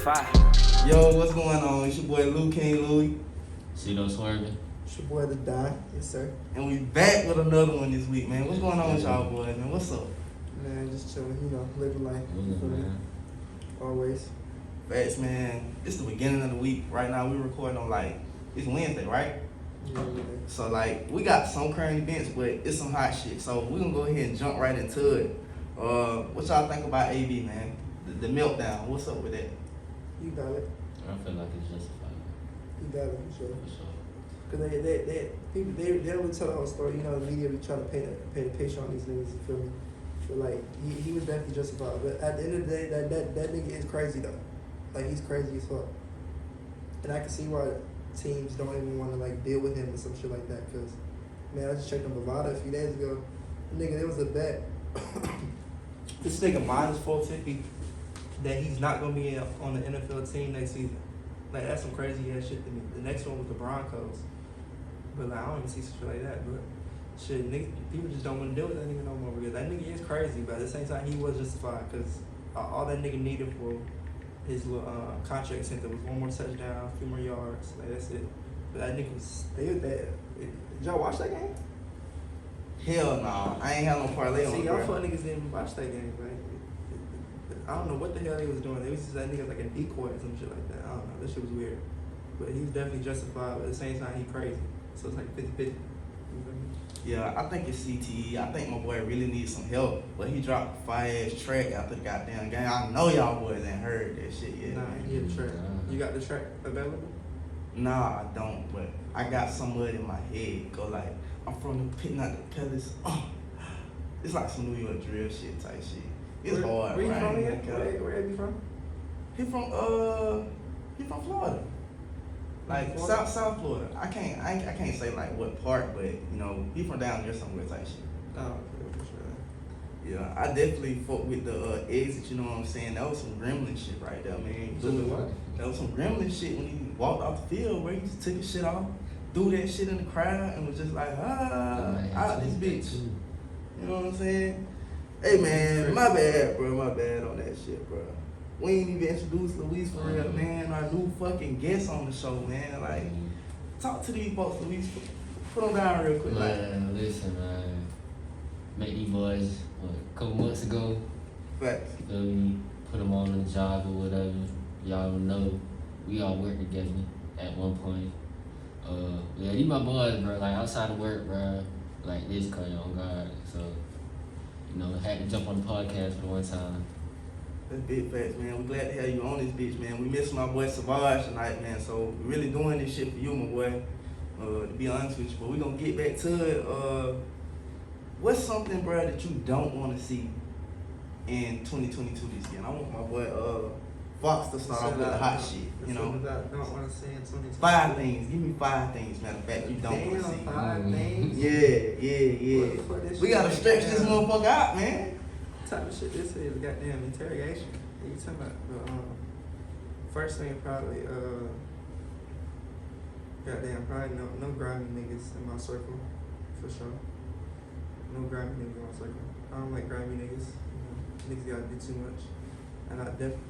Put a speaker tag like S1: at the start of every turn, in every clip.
S1: Fire.
S2: Yo, what's going on? It's your boy Lou King Louie.
S3: Sitoswervin.
S4: It's your boy the Don. Yes, sir.
S2: And we back with another one this week, man. What's going on with y'all boys, man? What's up?
S4: Man, just chilling, living life. Always.
S2: Facts, man. It's the beginning of the week. Right now, we're recording on, it's Wednesday, right?
S4: Yeah.
S2: So, we got some current events, but it's some hot shit. So, we're going to go ahead and jump right into it. What y'all think about AB, man? The meltdown. What's up with that?
S4: You got it.
S3: I feel like it's justified.
S4: You got it, for sure.
S3: For sure.
S4: Because they don't tell the whole story. The media be trying to paint a picture on these niggas, you feel me? But, he was definitely justified. But at the end of the day, that nigga is crazy, though. He's crazy as fuck. And I can see why teams don't even want to, deal with him or some shit like that. Because, man, I just checked on Bovada a few days ago. Nigga, there was a bet. This nigga minus 450 that he's not going to be on the NFL team next season. That's some crazy ass shit to me. The next one was the Broncos. But, I don't even see some shit like that. But, shit, nigga, people just don't want to deal with that nigga no more. Because that nigga is crazy. But at the same time, he was justified. Because all that nigga needed for his little contract center was one more touchdown, a few more yards. That's it. But that nigga was there. Did y'all watch that game?
S2: Hell no. I ain't have no parlay on it.
S4: See, y'all fuck niggas didn't watch that game, right? I don't know what the hell they was doing. They was just that nigga like a decoy or some shit like that. I don't know. That shit was weird. But he was definitely justified, but at the same time, he crazy. So it's like 50-50.
S2: Yeah, I think it's CTE. I think my boy really needs some help. But he dropped a fire-ass track after the goddamn game. I know y'all boys ain't heard that shit yet.
S4: Nah, he had the track. You got the track available?
S2: Nah, I don't. But I got somewhere in my head. I'm from the pit, not the palace. It's like some New York drill shit type shit. It's hard,
S4: Where you
S2: right?
S4: from again? Where you from?
S2: He from Florida. South Florida. I can't say what part, but he from down there somewhere type shit.
S4: Oh, okay, for sure.
S2: Yeah, I definitely fuck with the exit, you know what I'm saying? That was some gremlin shit right there, man. That was some gremlin shit when he walked off the field where he just took his shit off, threw that shit in the crowd, and was just like, out this bitch. You know what I'm saying? Hey, man, my bad, bro. My bad on that shit, bro. We ain't even introduced Luis for real, man. Our new fucking guest on the show, man. Talk to these folks, Luis. Put them down real quick.
S3: Man, listen, man. Met these boys, a couple months ago.
S2: Facts.
S3: You feel me? Put them on the job or whatever. Y'all know we all worked together at one point. Yeah, these my boys, bro. Outside of work, bro. This cause on God. So, had to jump on the podcast for one time.
S2: That's big facts, man. We're glad to have you on this bitch, man. We miss my boy Savage tonight, man. So we really doing this shit for you, my boy. To be honest with you, but we're gonna get back to it. What's something, bro, that you don't want to see in 2022 this year? And I want my boy Fox to start off with the hot shit.
S4: I don't want to say in 2022.
S2: 5 things. Give me 5 things, matter of fact, you don't want to see.
S4: 5 things?
S2: Yeah. We gotta stretch this motherfucker out, man.
S4: What type of shit this is? Goddamn interrogation. What you talking about? First thing probably probably no grimy niggas in my circle, for sure. No grimy niggas in my circle. I don't like grimy niggas. Niggas gotta do too much. And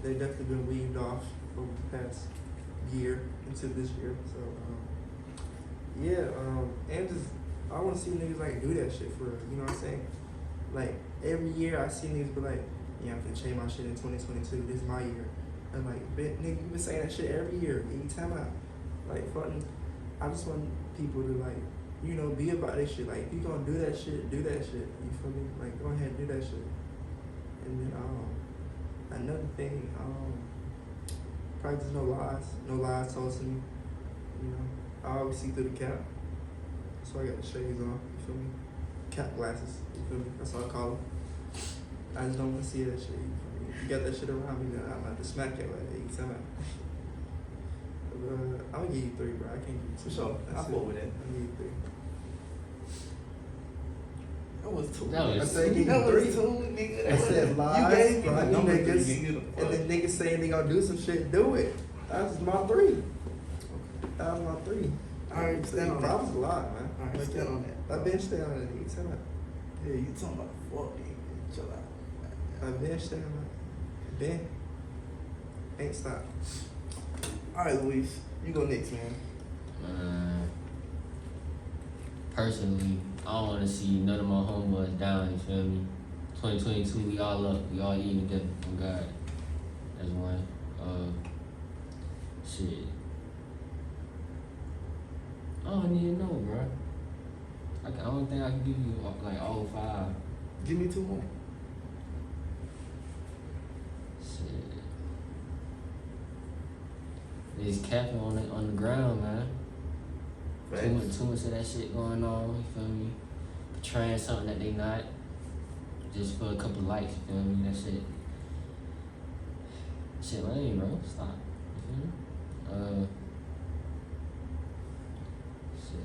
S4: they definitely been weaved off over the past year into this year. So and just I wanna see niggas do that shit for real. You know what I'm saying? Every year I see niggas be like, yeah, I'm gonna change my shit in 2022. This is my year. And nigga, you been saying that shit every year. Every time fucking, I just want people to be about this shit. If you gonna do that shit, do that shit. You feel me? Go ahead and do that shit. And then another thing, probably just no lies told to me. I always see through the cap. So I got the shades on. You feel me? Cap glasses. You feel me? That's what I call them. I just don't want to see that shit. You feel me? If you got that shit around me, then I'm about to smack you like that. You tell me. I'm gonna give you 3, bro. I can't give you 2.
S2: For sure. I fuck with that.
S4: I'm gonna give you 3.
S2: That was 2.
S3: That was
S4: I said give you 3.
S2: Nigga.
S4: I said lies,
S2: You gave me the
S4: grimy
S2: number
S4: niggas,
S2: 3,
S4: and then niggas saying they gonna do some shit, do it. That was my 3. That was my 3.
S2: Alright, stand on that.
S4: That was a lot, man.
S2: Alright, stand on that.
S4: I've been staying on it. You tell me.
S2: Yeah, you talking about fuck, nigga. Chill out.
S4: I've been staying on it. Been. Ain't stop.
S2: All right, Luis, you go next, man.
S3: Personally, I don't want to see none of my homeboys down, you feel me? 2022, we all up, we all eating together, from God. That's one. Shit. I don't even know, bro. I don't think I can give you like all 5.
S2: Give me 2 more.
S3: Shit. There's capping on the ground, man. Too much of that shit going on, you feel me? Trying something that they not, just for a couple likes, you feel me? That shit. Shit lame, bro. Stop. You feel me? Shit,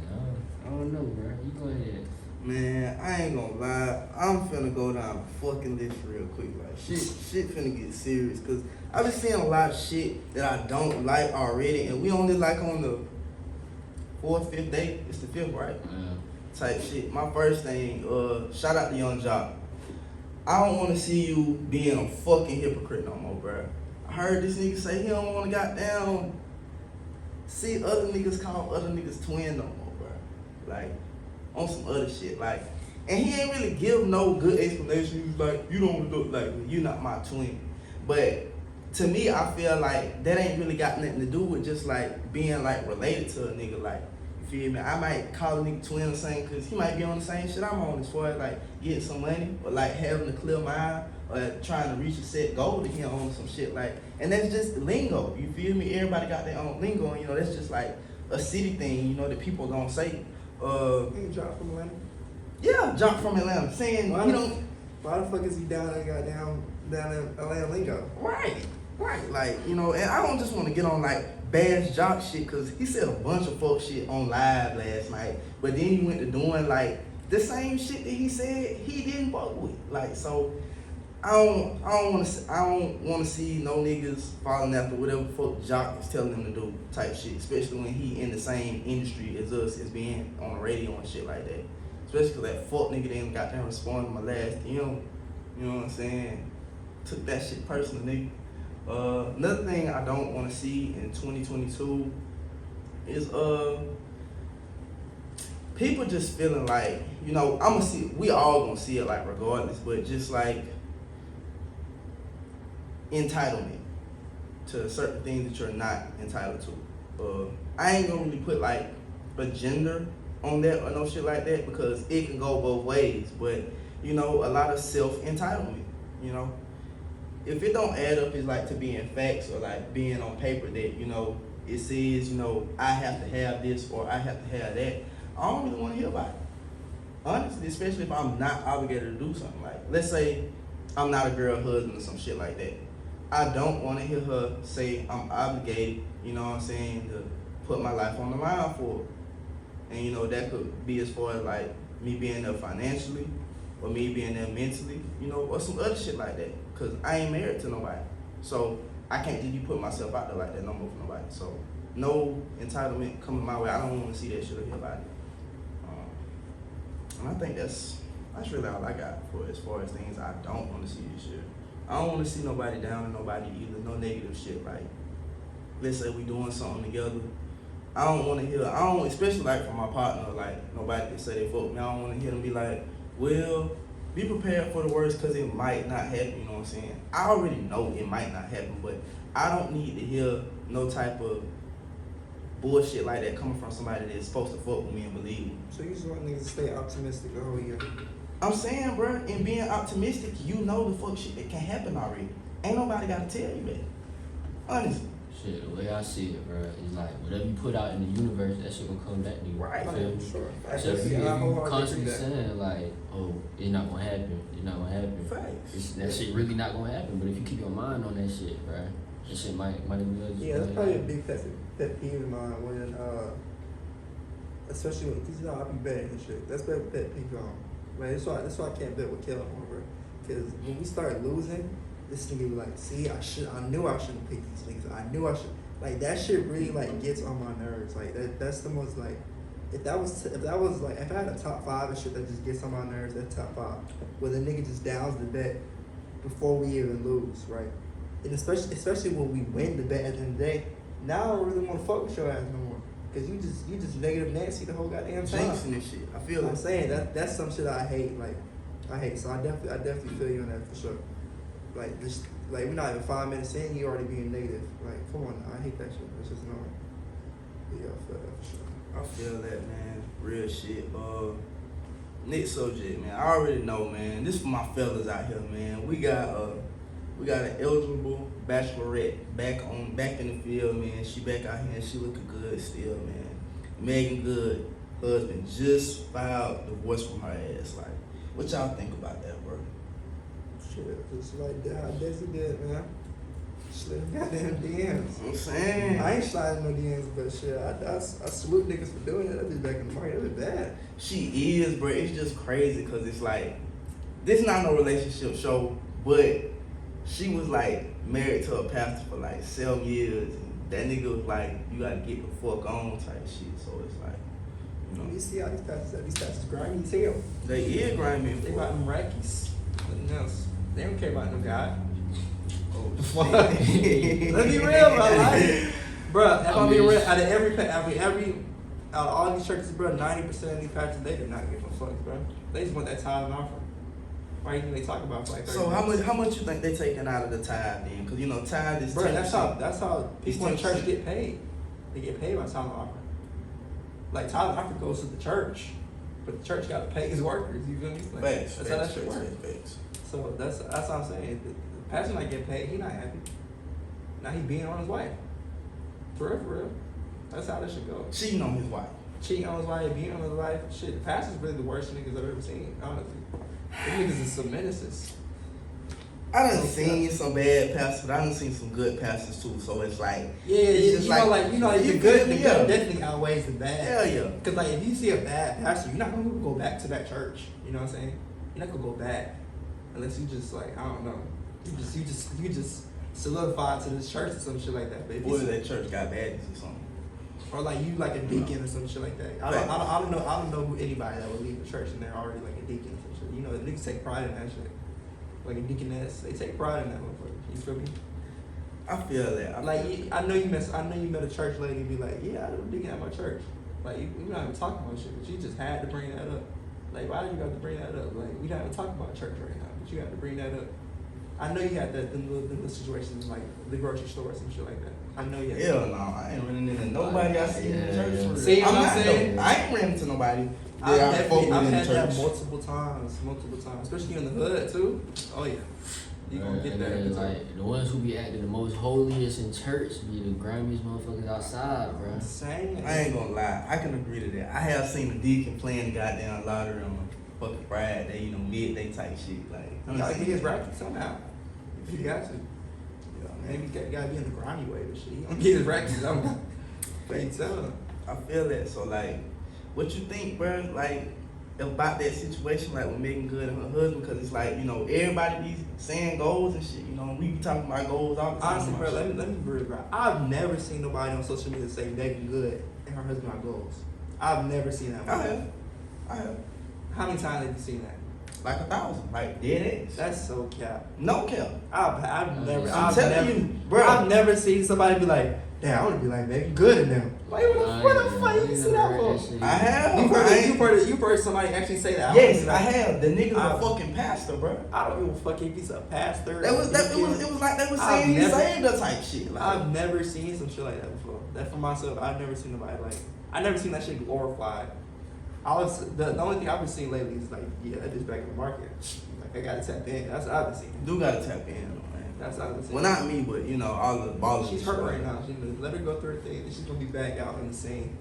S3: I don't know, bro. You go ahead.
S2: Man, I ain't gonna lie. I'm finna go down the fucking list real quick. Like, shit finna get serious. Cause I've been seeing a lot of shit that I don't like already. And we only like on the 4th, 5th day. It's the 5th, right?
S3: Yeah.
S2: Type shit. My first thing, shout out to Young Jock. I don't wanna see you being a fucking hypocrite no more, bro. I heard this nigga say he don't wanna goddamn see other niggas call other niggas twin no more, bro. Like, on some other shit, like, and he ain't really give no good explanation. He was like, you don't look like me, you not my twin. But to me, I feel like that ain't really got nothing to do with just like being like related to a nigga. Like, you feel me? I might call a nigga twin or something because he might be on the same shit I'm on as far as like getting some money or like having a clear mind or trying to reach a set goal to him on some shit. Like, and that's just lingo, you feel me? Everybody got their own lingo, and you know, that's just like a city thing, you know, that people don't say.
S4: He dropped from Atlanta.
S2: Yeah, Jock from Atlanta. Saying
S4: Why
S2: you
S4: the-
S2: don't.
S4: Why the fuck is he down there down in Atlanta lingo?
S2: Right. Like, you know, and I don't just want to get on like bash Jock shit because he said a bunch of fuck shit on live last night, but then he went to doing like the same shit that he said he didn't fuck with. Like, so I don't want to see no niggas following after whatever fuck Jock is telling them to do type shit, especially when he in the same industry as us, as being on the radio and shit like that. Especially because that fuck nigga didn't got them respond to my last DM. You know what I'm saying? Took that shit personal, nigga. Another thing I don't want to see in 2022 is people just feeling like, you know, we all gonna see it like regardless, but just like entitlement to certain things that you're not entitled to. I ain't gonna really put like a gender on that or no shit like that because it can go both ways, but you know, a lot of self-entitlement, you know. If it don't add up as like to being facts or like being on paper that, you know, it says, you know, I have to have this or I have to have that, I don't really want to hear about it. Honestly, especially if I'm not obligated to do something. Like, let's say I'm not a girl husband or some shit like that. I don't want to hear her say I'm obligated, you know what I'm saying, to put my life on the line for her. And you know, that could be as far as like me being there financially or me being there mentally, you know, or some other shit like that. Cause I ain't married to nobody. So I can't just be putting myself out there like that no more for nobody. So no entitlement coming my way. I don't want to see that shit or hear about it. And I think that's really all I got for as far as things I don't want to see this year. I don't want to see nobody down and nobody either, no negative shit. Like, let's say we doing something together. I don't want to hear, especially like from my partner, like nobody can say they fuck me. I don't want to hear them be like, well, be prepared for the worst because it might not happen, you know what I'm saying? I already know it might not happen, but I don't need to hear no type of bullshit like that coming from somebody that's supposed to fuck with me and believe me.
S4: So you just want niggas to stay optimistic the whole year?
S2: I'm saying, bro, in being optimistic, you know the fuck shit that can happen already. Ain't nobody gotta tell you that. Honestly.
S3: Shit, the way I see it, bro, is like whatever you put out in the universe, that shit gonna come back to you.
S2: Right.
S3: Feel me?
S4: Sure.
S3: So if you constantly saying like, oh, it's not gonna happen,
S2: Facts.
S3: that shit really not gonna happen. But if you keep your mind on that shit, bro, that shit might as well just
S4: Yeah, that's probably a big pet peeve of mine when, especially when, cause you know I be betting and shit. That's pet peeve on. Man, that's why I can't bet with Kellen on, bro. Cause when we start losing, this nigga be like, see, I knew I shouldn't pick these niggas. I knew I should. Like that shit really like gets on my nerves. Like that's the most like, if I had a top 5 and shit that just gets on my nerves, that top 5, where the nigga just downs the bet before we even lose, right? and especially when we win the bet at the end of the day. Now I don't really want to fuck with your ass no more. Cause you just negative Nancy the whole goddamn time.
S2: Jinxing and shit. I feel
S4: I'm saying that's some shit I hate. Like I hate. So I definitely feel you on that for sure. Like just like we're not even 5 minutes in, you already being negative. Like come on, I hate that shit. It's just annoying. Yeah, I feel that for sure.
S2: I feel that, man. Real shit. Next subject, man. I already know, man. This for my fellas out here, man. We got an eligible bachelorette back in the field, man. She back out here and she looking good still, man. Megan Good husband just filed divorce from her ass. Like, what y'all think about that, bro?
S4: Shit, just like that. Desi did, man. Slid goddamn DMs.
S2: I'm saying.
S4: I ain't sliding no DMs, but shit, I salute niggas for doing it. That be back in the market. That be bad.
S2: She is, bro. It's just crazy because it's like, this not no relationship show, but she was like married to a pastor for like 7 years. And that nigga was like, you gotta get the fuck on type shit. So it's like, you know.
S4: You see how these pastors grimy as hell.
S2: They is grimy.
S4: They about them rackies. Nothing else. They don't care about no God.
S2: Oh,
S4: Let's be real, bro. Like, bro, if I be real, out of all these churches, bro, 90% of these pastors, they do not give a fuck, bro. They just want that tithe and offering. Why do you think they talk about it for like 30
S2: So
S4: minutes?
S2: how much you think they taking out of the tithe then? Because you know tithe is
S4: Bro,
S2: 10%.
S4: that's how people in
S2: 10%.
S4: church get paid. They get paid by tithe and offering. Like tithe and offering goes to the church, but the church got to pay his workers. You feel me? Like,
S2: Facts,
S4: that's how that shit works.
S2: facts.
S4: So that's what I'm saying. The pastor not getting paid. He not happy. Now he beating on his wife. For real. That's how that should go.
S2: Cheating on his wife.
S4: Cheating on his wife, beating on his wife. Shit, the pastor's really the worst niggas I've ever seen. Honestly, these niggas is some menaces.
S2: I done seen some bad pastors, but I done seen some good pastors too. So it's like,
S4: Yeah,
S2: it's just
S4: the good definitely outweighs the bad.
S2: Hell yeah.
S4: Cause like if you see a bad pastor, you're not gonna go back to that church. You know what I'm saying? You're not gonna go back unless you just like I don't know. You just solidify to this church or some shit like that. But if
S2: what if that church got baddies or something?
S4: or like you like a deacon or some shit like that. I don't know who anybody that would leave the church and they're already like a deacon or some shit. You know, niggas take pride in that shit. Like a deaconess, they take pride in that motherfucker. You feel me?
S2: I feel that.
S4: I know you met a church lady and be like, yeah, I was a deacon at my church. Like we're not even talking about shit, but you just had to bring that up. Like why do you have to bring that up? Like we not even talking about church right now, but you have to bring that up. I know you had that them little situations like the grocery store or some shit like that. I know you had
S2: Hell no, I ain't running into nobody I see in the church. For real.
S4: See what I'm saying?
S2: I ain't running into nobody.
S4: I've
S2: That I fuck with
S4: had
S2: in the
S4: that
S2: church.
S4: multiple times, especially in the hood too. Oh yeah, you gonna get that.
S3: And like the ones who be acting the most holiest in church be the grimiest motherfuckers outside, bro.
S4: Insane.
S2: I ain't gonna lie, I can agree to that. I have seen the deacon playing the goddamn lottery on fucking Friday, you know, midday type shit. Like,
S4: You gotta get his racket somehow. If you got to.
S2: Yeah,
S4: Maybe you gotta be in the grimy way, but shit. You gonna get his racket somehow. But you tell him.
S2: I feel that. So like, what you think, bro? Like about that situation, like with Megan Good and her husband, because it's like, you know, everybody be saying goals and shit. You know, we be talking about goals all the time.
S4: Honestly, bro, let me be real, bro. I've never seen nobody on social media say Megan Good and her husband got goals. I've never seen that.
S2: I have.
S4: How many times have you seen that?
S2: Like 1,000, like dead ass.
S4: That's so cap.
S2: No cap.
S4: I've
S2: I'm telling you, bro.
S4: I've never seen somebody be like, damn, I want to be like Megan Good in them. Like, where the fuck you see that for?
S2: I have.
S4: You've heard somebody actually say that?
S2: Yes, I have. The nigga's a fucking pastor, bro.
S4: I don't give a fuck if he's a pastor.
S2: It was like they were saying he saved her type shit. Like,
S4: I've never seen some shit like that before. That for myself, I've never seen nobody like. I never seen that shit glorified. The only thing I've been seeing lately is like, yeah, that just back in the market. Like I gotta tap in. That's what I've been seeing.
S2: do gotta tap in, man.
S4: That's what I've been seeing.
S2: Well, not me, but you know, all the ballers.
S4: She's hurt right now. Let her go through her thing. Then she's gonna be back out in the scene.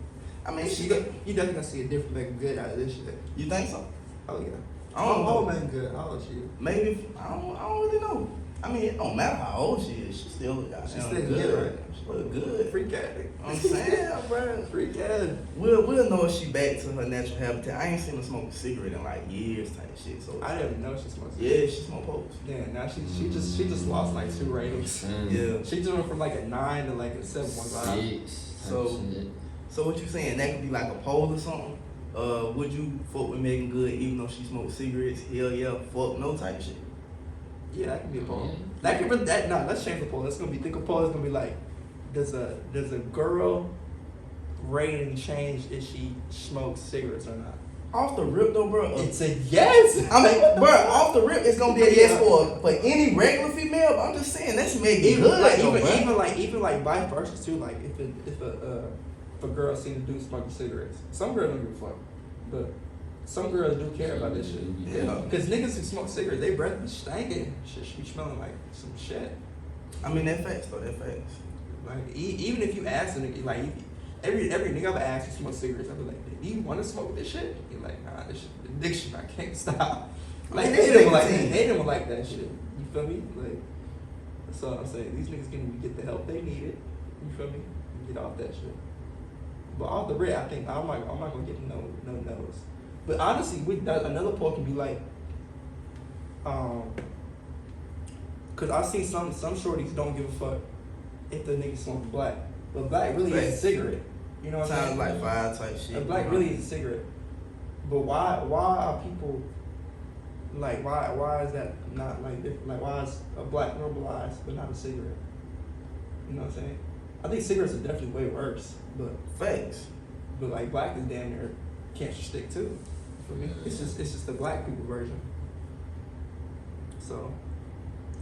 S2: I mean,
S4: You definitely gonna see a different Megan Good out of this shit.
S2: You think so?
S4: Oh yeah.
S2: I don't know.
S4: Megan Good. How old is she?
S2: Maybe I don't really know. I mean, it don't matter how old she is. She still look
S4: She's
S2: goddamn
S4: still
S2: good.
S4: good, right?
S2: She look good.
S4: Freak addict.
S2: I'm saying, bro.
S4: Freak addict.
S2: We'll know if she back to her natural habitat. I ain't seen her smoke a cigarette in like years type shit. So
S4: I didn't even know she smoked.
S2: yeah, she smoke pokes.
S4: Yeah, now she just lost like 2 ratings.
S2: Yeah.
S4: She just went from like a 9 to like a 7.5.
S2: So what you saying? That could be like a poll or something. Would you fuck with Megan Good even though she smoked cigarettes? Hell yeah, fuck no type shit.
S4: Yeah, that can be a poll.
S3: Yeah.
S4: That can really let's change the poll. Think a poll is gonna be like, does a girl rating change if she smokes cigarettes or not?
S2: Off the rip though, bro.
S4: It's a yes.
S2: I mean, bro, off the rip, it's gonna be a yes for any regular female. But I'm just saying that's making
S4: Even
S2: good.
S4: like
S2: though,
S4: even like vice versa too. Like if a girl seen a dude smoking cigarettes, some girls don't give a fuck, but some girls do care about this shit.
S2: Yeah.
S4: Because niggas who smoke cigarettes, they breath be stinking. Shit should be smelling like some shit.
S2: I mean, that facts though. That facts.
S4: Like even if you ask a nigga, like every nigga I've asked who smoke cigarettes, I be like, do you want to smoke this shit? You're like, nah, this shit addiction. I can't stop. Like
S2: Man,
S4: they don't like that shit. You feel me? Like that's all I'm saying. These niggas can get the help they needed. You feel me? Get off that shit. But off the rip, I think I'm not gonna get no no's. But honestly, another poll can be like, cause I've seen some shorties don't give a fuck if the nigga smoke black, but black really is a cigarette. You know what I'm saying?
S2: Sounds like fire type shit.
S4: A black really is a cigarette. But why are people like why is that not like different? Like why is a black normalized but not a cigarette? You know what I'm saying? I think cigarettes are definitely way worse, but
S2: Facts.
S4: But like black is damn near cancer stick too. For me, it's just the black people version. So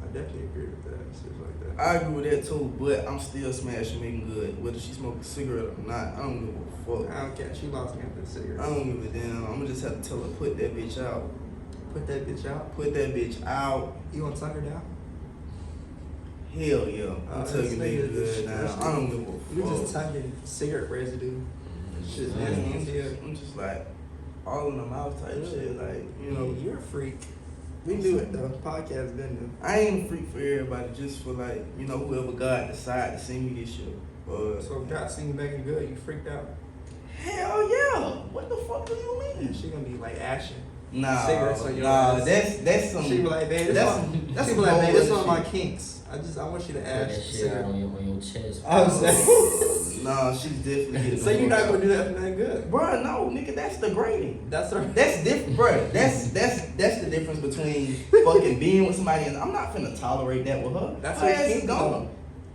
S4: I definitely agree with that. Shit like that.
S2: I agree with that too, but I'm still smashing Megan Good. Whether she smoke a cigarette or not, I don't give a fuck.
S4: I don't care. She lost me after the cigarette.
S2: I don't give a damn. I'm gonna just have to tell her, put that bitch out.
S4: Put that bitch out.
S2: Put that bitch out.
S4: You gonna suck her down?
S2: Hell yeah. I'm telling you, Megan Good now. I don't give a fuck.
S4: You just tugging cigarette residue. Shit,
S2: I'm just like all in the mouth type shit. Like, you know,
S4: you're a freak. We do it though. Podcast been there.
S2: I ain't a freak for everybody, just for like, you know, whoever God decide to send me this shit.
S4: So if God seen you making good, you freaked out.
S2: Hell yeah. What the fuck do you mean?
S4: She gonna be like ashen.
S2: Nah,
S4: cigarettes on your ass.
S2: that's some.
S4: She be like, babe,
S2: that's
S4: some like, babe, that's one of my kinks. I want you to ash
S3: that shit out on your chest.
S4: I was saying.
S2: Nah, she's definitely.
S4: So you're not gonna do that for that good,
S2: bro? No, nigga, that's degrading.
S4: That's her.
S2: That's different, bro. That's the difference between fucking being with somebody and I'm not finna tolerate that with her.
S4: That's
S2: her
S4: her
S2: ass is
S4: kink,
S2: gone.
S4: though.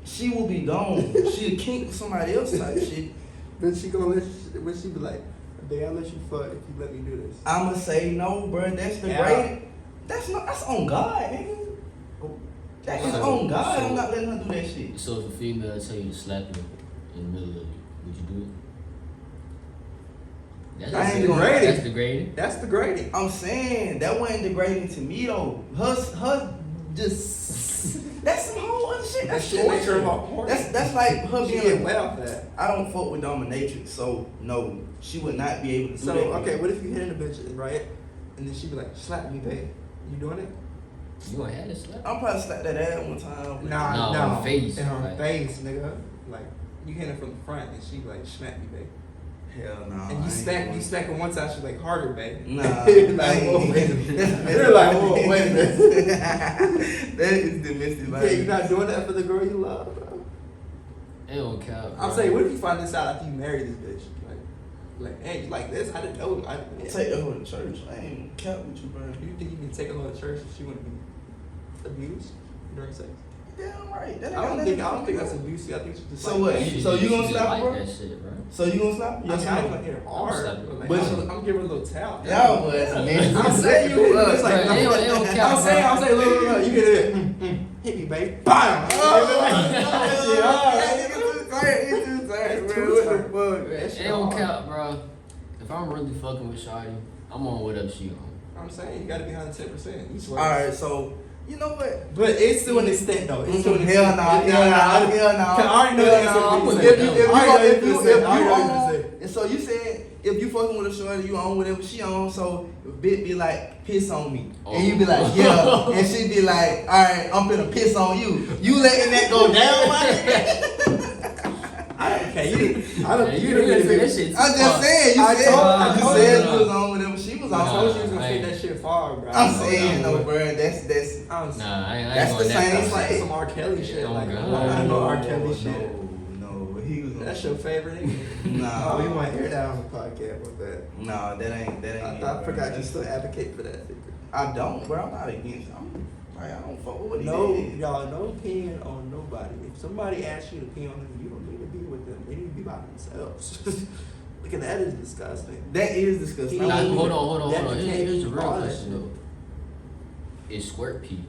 S2: She will be gone. She a kink with somebody else type shit.
S4: Then she gonna when she be like, babe, I'll let you fuck if you let me do this.
S2: I'ma say no, bro. That's degrading. That's on God, nigga. That's on God. I'm not letting her do that shit.
S3: So if a female tell you to slap you in the middle of it, would you do it? That's degrading.
S4: That's degrading.
S2: I'm saying that wasn't degrading to me though. Her just that's some whole other shit. That's
S4: shit make her horny.
S2: That's like her
S4: She
S2: being
S4: get wet off that.
S2: I don't fuck with dominatrix, so no, she would not be able to do
S4: so,
S2: that.
S4: So okay, what if you hit in the bitch, right? And then she be like, slap me, babe. You doing it?
S3: You gonna have to slap?
S2: I'll probably slap that ass one time.
S3: No, in her face.
S4: In her face, nigga. Like you hit her from the front and she be like, slap me, babe.
S2: Hell no.
S4: And you smack her one time, she's like, harder, babe.
S2: Nah.
S4: You're like, whoa, wait a minute. You're like, whoa, wait a minute.
S2: That is domestic violence.
S4: Yeah, you're not doing that for the girl you love, bro.
S3: It don't count.
S4: I'm saying, what if you find this out after you marry this bitch? Like, hey, you like this? I didn't know.
S2: Take her to church. I ain't count with you, bro.
S4: Do you think you can take her to church if she wouldn't be abused during sex?
S2: Yeah, I'm right.
S4: I don't think that's abuse. I think she's just
S2: so
S4: like,
S2: what?
S3: You
S2: So you gonna slap her, bro?
S3: That shit, bro?
S2: So you gonna slap her?
S4: Yes, I'm gonna hit her hard.
S3: I'm
S4: But
S2: But
S4: I'm gonna give her a little towel.
S2: Y'all was man.
S4: I'm saying you. It's like,
S3: It don't count,
S4: I'm saying, look, you get it. Hit me, babe. Bam.
S3: It don't count, bro. If I'm really fucking with Shawty, I'm on whatever she on.
S4: I'm saying you gotta be 110%.
S2: All right, so you know what?
S4: But it's to an extent though. It's to an
S2: Hell
S4: extent.
S2: no, hell no.
S4: I already know the answer.
S2: So you said if you fucking with a shorty, you own whatever she on. So bitch be like, piss on me, and you be like, yeah, and she be like, all right, I'm finna piss on you. You letting that go down, man?
S4: Okay, you didn't
S3: say that shit.
S2: I'm just saying. You said you was on whatever she was on.
S4: I told you was gonna take that shit far, bro.
S2: I'm saying though, bro. That's
S3: Nah, I ain't
S2: that's the same.
S4: It's like some R. Kelly shit. Like I know R. Kelly shit.
S2: No, he was.
S4: That's your favorite nigga?
S2: Nah.
S4: Oh, you want to hear that on the podcast with that?
S2: Nah, that ain't.
S4: I forgot you still advocate for that.
S2: I don't, bro. I'm not against. Like, I don't fuck with what he
S4: No,
S2: did.
S4: y'all, no peeing on nobody. If somebody asks you to pee on them, you don't need to be with them. They need to be by themselves. Look at that, is disgusting.
S2: That is disgusting.
S3: Nah,
S2: I
S3: hold on.
S4: That
S3: Here's the real
S4: all that
S3: question
S4: shit.
S3: though. Is squirt pee?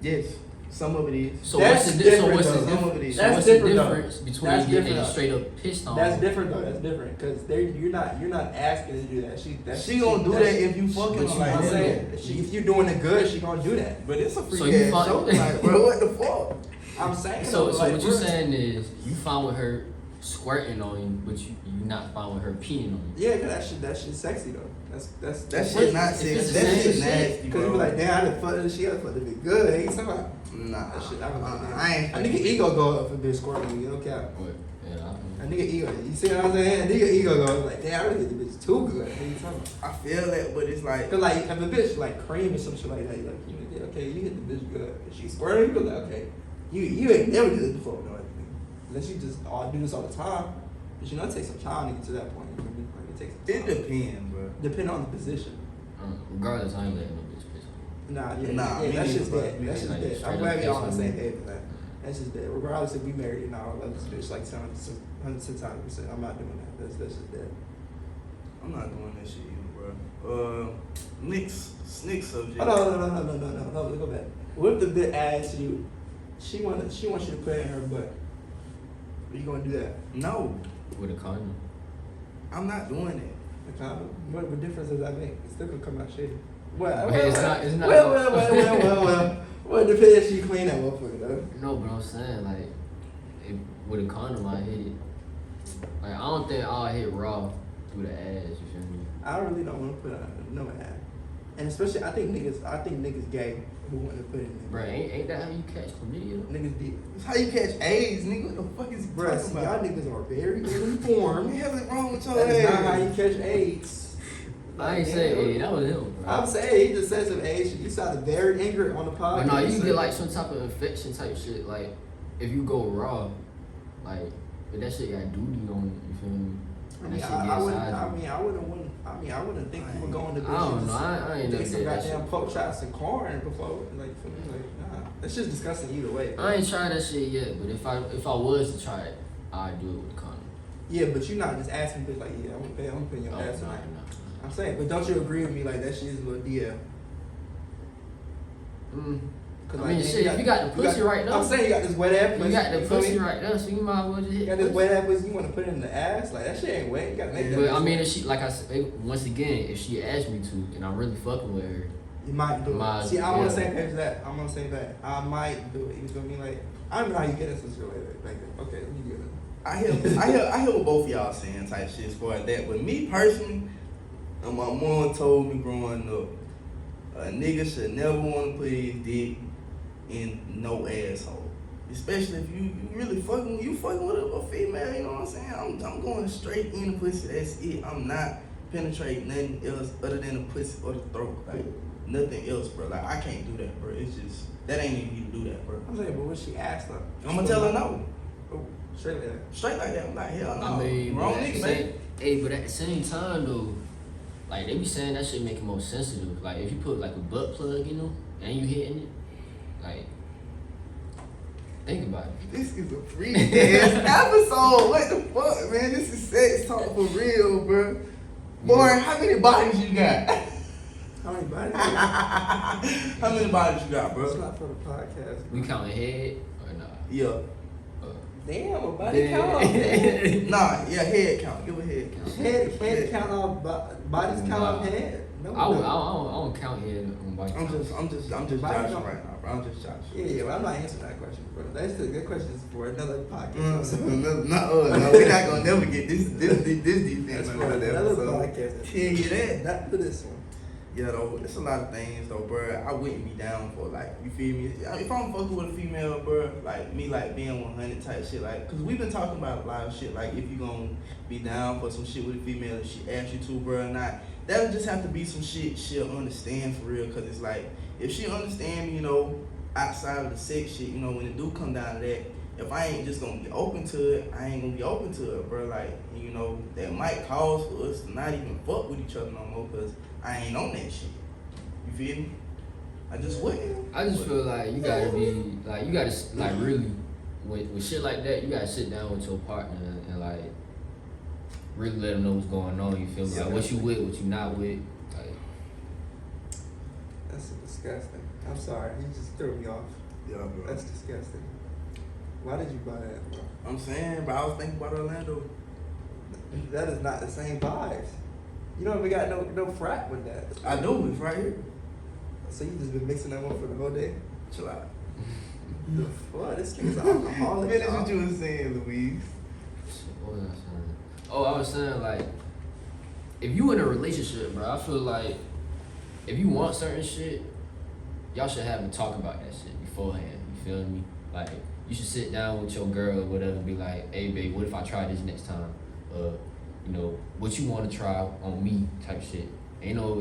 S2: Yes, some of it is.
S3: So
S4: That's
S3: what's the
S4: different,
S3: what's
S4: though.
S3: the
S2: Some of it
S3: difference?
S2: is.
S3: So
S4: That's
S3: what's
S4: different,
S3: the
S4: though.
S3: difference between
S4: That's
S3: getting
S4: different.
S3: straight up pissed on?
S4: That's different though. That's different because you're not asking to do that.
S2: She gonna do that if you fucking
S3: But
S2: her
S3: you
S2: like
S4: I'm
S3: know
S2: that.
S4: saying if you're doing it good, she gonna do that.
S2: But it's a
S3: So
S2: freak
S3: you
S2: ass
S3: fuck-
S2: show. Like, bro, what the fuck?
S4: I'm saying.
S3: So
S4: though, like,
S3: what you
S4: bro,
S3: saying is you fine with her squirting on you, but you not fine with her peeing on you.
S4: Yeah, cause that shit sexy though. That's
S2: That shit not
S3: It's
S2: sexy.
S3: the
S2: That
S3: same
S2: shit
S3: shit.
S2: nasty,
S4: Cause you
S2: bro.
S4: be like, damn, I done fucked her. She got fucked to be good. Ain't talking about
S2: Nah,
S4: that shit.
S2: I ain't.
S4: A nigga ego go up for bitch squirting you. No cap.
S3: What? Yeah.
S4: A nigga ego. You see what I'm saying? A nigga ego goes like, damn, I really hit the bitch too good. What you talking about?
S2: I feel that, but it's like,
S4: Cause like if a bitch like cream or some shit like that, you like, you know, okay, you hit the bitch good. If she squirting, you be like, okay, you ain't never did this before, no. Unless you just do this all the time. But you know, it takes some time to get to that point. You know what I mean? Like, it takes some
S2: it
S4: time.
S2: depends, bro.
S4: Depending on the position.
S3: Regardless, I ain't letting no bitch piss on me.
S4: Nah,
S2: Nah,
S4: yeah,
S2: me
S4: that's
S2: neither,
S4: just
S2: bro.
S4: dead. That's just
S3: Like,
S4: dead.
S3: straight
S4: I'm glad
S3: up
S4: y'all on the
S3: piss
S4: same
S3: on me.
S4: page with that. That's just dead. Regardless if we married or not, I love this bitch like 100%. I'm not doing that. That's just dead.
S2: I'm not doing that shit either, bro. Next subject.
S4: Oh, no, go back. What if the bitch asks you, she wants you to put it in her butt? Are you gonna do that?
S2: No,
S3: With a condom.
S2: I'm not doing it.
S4: The condom? What difference does that make? It's still gonna come out shitty.
S3: It's not.
S4: Well, it depends if she clean that motherfucker though.
S3: No, but I'm saying like, with a condom, I hit it. Like I don't think I'll hit raw through the ass. You feel me?
S4: I really don't want to put no ass. And especially, I think niggas gay who want to put it in
S3: Bro,
S4: there.
S3: ain't that how you catch chlamydia?
S4: Niggas deep.
S2: It's how you catch AIDS, nigga. What the fuck is you
S4: Bruh,
S2: talking
S4: see,
S2: about?
S4: y'all niggas are very
S2: What
S4: informed.
S2: the hell is wrong with your
S4: That is not how you
S2: ass?
S4: catch AIDS.
S3: I ain't saying, hey, that was him, bro.
S4: I'm saying he just said some AIDS shit. You sounded very angry on the podcast.
S3: But no, you can get like some type of infection type shit. Like if you go raw, like if that shit got duty on it, you feel me? And that shit get inside you.
S4: I wouldn't think you were going to
S3: I don't know. I ain't never
S4: take some
S3: did that
S4: goddamn
S3: shit.
S4: poke shots and corn before. Like, nah. That's just disgusting either way.
S3: I ain't tried that shit yet, but if I was to try it, I'd do it with a condom.
S4: Yeah, but you're not just asking bitch like, yeah, I'm gonna pay your ass tonight. I'm saying, but don't you agree with me like that shit is a little DL?
S3: I mean, shit, if you got the pussy right now.
S4: I'm saying you got this wet ass pussy.
S3: You got the
S4: feel
S3: pussy
S4: me?
S3: right there, so you might as well just hit.
S4: You got this wet ass pussy. You want to put it in the ass? Like that shit ain't wet. You gotta make that.
S3: But I
S4: bitch
S3: mean,
S4: wet.
S3: if she, like I said, once again, if she asked me to, and I'm really fucking with her,
S4: You might do
S3: Might-
S4: it. See, I'm on the
S3: yeah.
S4: same page as that. I'm on the same page. I might do it. You feel me? Like, I don't know how you get into this related. Like, okay, let me get it.
S2: I hear what both of y'all saying type shit as far as that. But me personally, and my mom told me growing up, a nigga should never want to put his dick in no asshole. Especially if you really fucking with a female, you know what I'm saying? I'm going straight in the pussy, that's it. I'm not penetrating nothing else other than the pussy or the throat. Like, nothing else, bro. Like, I can't do that, bro. It's just, that ain't even me to do that, bro.
S4: I'm saying, but when she asked her,
S2: I'm gonna tell her no.
S4: Oh, straight like that.
S2: Straight like that. I'm like, hell no.
S3: I mean,
S2: wrong
S3: but at
S2: nigga,
S3: the
S2: man.
S3: same, hey, but at the same time though, like they be saying that shit make it more sensitive. Like if you put like a butt plug, you know, and you hitting it, like think about it.
S2: This is a free ass episode. What the fuck, man? This is sex talk for real, bro. Boy, how many bodies you got?
S4: How many bodies?
S2: How many bodies you got,
S4: It's
S2: bro?
S4: not for the podcast.
S3: We counting head or nah?
S2: Yeah.
S4: Damn, a body
S3: Yeah.
S4: count off, man.
S2: Nah, yeah, head count. Give a head count.
S4: Head count off, bodies count off head. No,
S3: I don't count head on body.
S2: I'm just
S4: Body
S2: joshing
S4: count.
S2: right now, bro. I'm just joshing.
S4: Yeah, but I'm not answering that question, bro. That's the good question is for another podcast.
S2: No, we're not gonna never get this defense
S4: That's
S2: on
S4: for
S2: another
S4: another
S2: episode.
S4: podcast.
S2: Tell you that.
S4: Not for this one.
S2: Yeah, though, it's a lot of things, though, bro. I wouldn't be down for, like, you feel me? If I'm fucking with a female, bro, like, me, like, being 100 type shit, like, because we've been talking about a lot of shit, like, if you gonna be down for some shit with a female and she asks you to, bro, or not, that would just have to be some shit she'll understand for real, because it's like, if she understand me, you know, outside of the sex shit, you know, when it do come down to that, if I ain't just gonna be open to it, I ain't gonna be open to it, bro. Like, you know, that might cause for us to not even fuck with each other no more, because I ain't on that shit. You feel me? I just wouldn't.
S3: I just feel like you gotta be like really with shit like that. You gotta sit down with your partner and like really let them know what's going on. You feel me? Like what you with, what you not with. Like
S4: that's disgusting. I'm sorry, you just threw me off.
S2: Yeah, bro.
S4: That's disgusting. Why did you buy that, bro?
S2: I'm saying, bro, I was thinking about Orlando.
S4: That is not the same vibes. You don't even got no frat with that.
S2: I do, it's right here.
S4: So you just been mixing that one for the whole day?
S2: Chill out.
S4: The fuck? This nigga's an alcoholic.
S2: Finish what you was saying, Louise.
S3: what was I saying? Oh, I was saying like if you in a relationship, bro, I feel like if you want certain shit, y'all should have a talk about that shit beforehand. You feel me? Like you should sit down with your girl or whatever and be like, hey babe, what if I try this next time? You know, what you want to try on me type shit. Ain't no,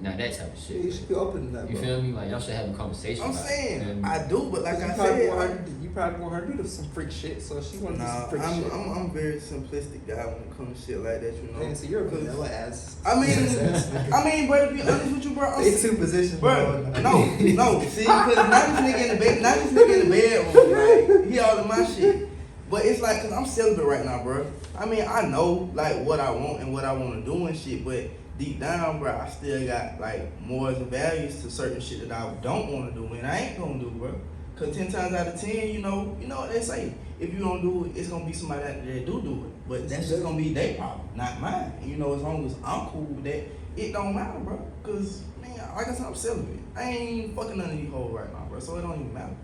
S3: not that type of shit.
S4: Yeah, you should be open to that,
S3: You
S4: bro.
S3: feel me? Like y'all should have a conversation.
S2: I'm
S3: about
S2: saying,
S3: it.
S2: I do, but like I
S4: You probably want her to do some freak shit, so she want to do
S2: nah,
S4: some freak shit.
S2: I'm very simplistic guy when it comes to shit like that, you know.
S4: Man, so you're a vanilla ass.
S2: I mean, bro, to be honest with you, bro, I'm
S4: They two positions,
S2: bro.
S4: bro.
S2: No, see, because not this nigga in the bed, not this nigga in the bedroom, like he all in my shit. But it's like, cause I'm celibate right now, bro. I mean, I know like what I want and what I want to do and shit, but deep down, bro, I still got like morals and values to certain shit that I don't want to do and I ain't gonna do, bro. Cause 10 times out of 10, you know what they say. If you don't do it, it's gonna be somebody out there that do it. But that's just gonna be their problem, not mine. And, you know, as long as I'm cool with that, it don't matter, bro. Cause man, like I said, I'm celibate. I ain't even fucking none of these hoes right now, bro. So it don't even matter.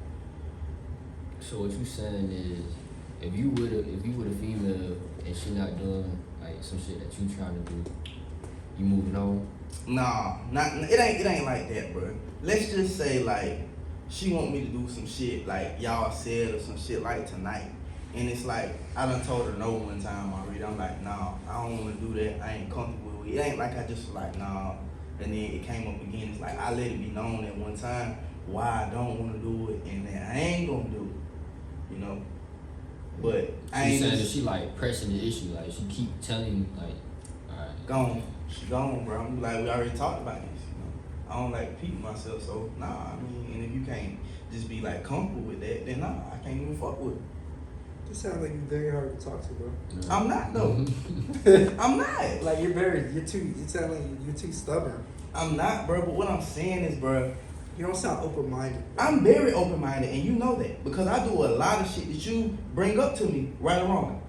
S3: So what you saying is, if you with a female and she not doing like some shit that you trying to do, you moving on?
S2: Nah, it ain't like that, bro. Let's just say like she want me to do some shit like y'all said or some shit like tonight, and it's like I done told her no one time already. I'm like, nah, I don't want to do that. I ain't comfortable with it. It ain't like I just was like nah, and then it came up again. It's like I let it be known at one time why I don't want to do it, and then I ain't gonna do it, you know. But I ain't
S3: saying that she like pressing the issue, like she keep telling you like, alright,
S2: gone. She gone, bro. I'm like, we already talked about this, you know. I don't like repeating myself, so nah, I mean, and if you can't just be like comfortable with that, then nah, I can't even fuck with it.
S4: You sound like you're very hard to talk to, bro.
S3: no.
S2: I'm not though. I'm not.
S4: Like you sound like you're too stubborn.
S2: I'm not, bro, but what I'm saying is, bro,
S4: You don't sound open-minded.
S2: I'm very open-minded, and you know that, because I do a lot of shit that you bring up to me, right or wrong.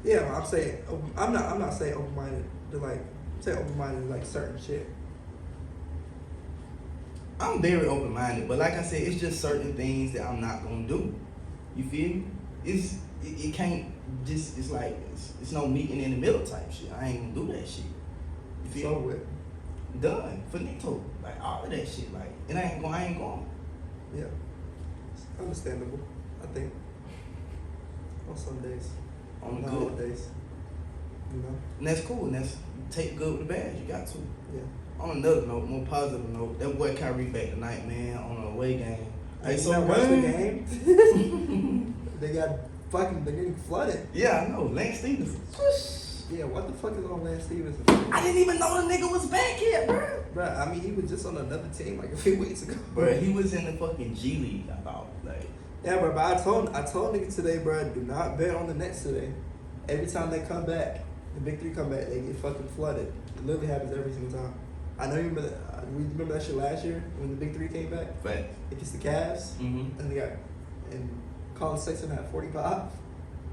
S4: Yeah, I'm saying I'm not saying open-minded to like I'm saying open-minded to like certain shit.
S2: I'm very open-minded, but like I said, it's just certain things that I'm not gonna do. You feel me? It can't just, it's like, it's no meeting in the middle type shit. I ain't gonna do that shit. You feel
S4: So
S2: me?
S4: with
S2: Done. Finito. Like, all of that shit. Like, I ain't going.
S4: yeah, it's understandable. I think on some days,
S2: On the
S4: not all
S2: good.
S4: days, you know.
S2: And that's cool. And that's, take good with the bad. You got to.
S4: Yeah.
S2: On another note, more positive note, that boy Kyrie back tonight, man, on an away game.
S4: Hey,
S2: so
S4: so watch the
S2: man.
S4: game. They're getting flooded.
S2: Yeah, I know. Lane Stevenson.
S4: Yeah, what the fuck is on Lance Stevenson?
S2: I didn't even know the nigga was back yet, bro.
S4: Bruh, I mean, he was just on another team like a few weeks ago.
S2: Bro, he was in the fucking G League, I thought. Like,
S4: Yeah, bro, but I told niggas today, bro, do not bet on the Nets today. Every time they come back, the big three come back, they get fucking flooded. It literally happens every single time. I know you remember that. We remember that shit last year when the big three came back
S2: fact.
S4: against the Cavs,
S2: Mm-hmm.
S4: and they got and Colin Sexton had 45.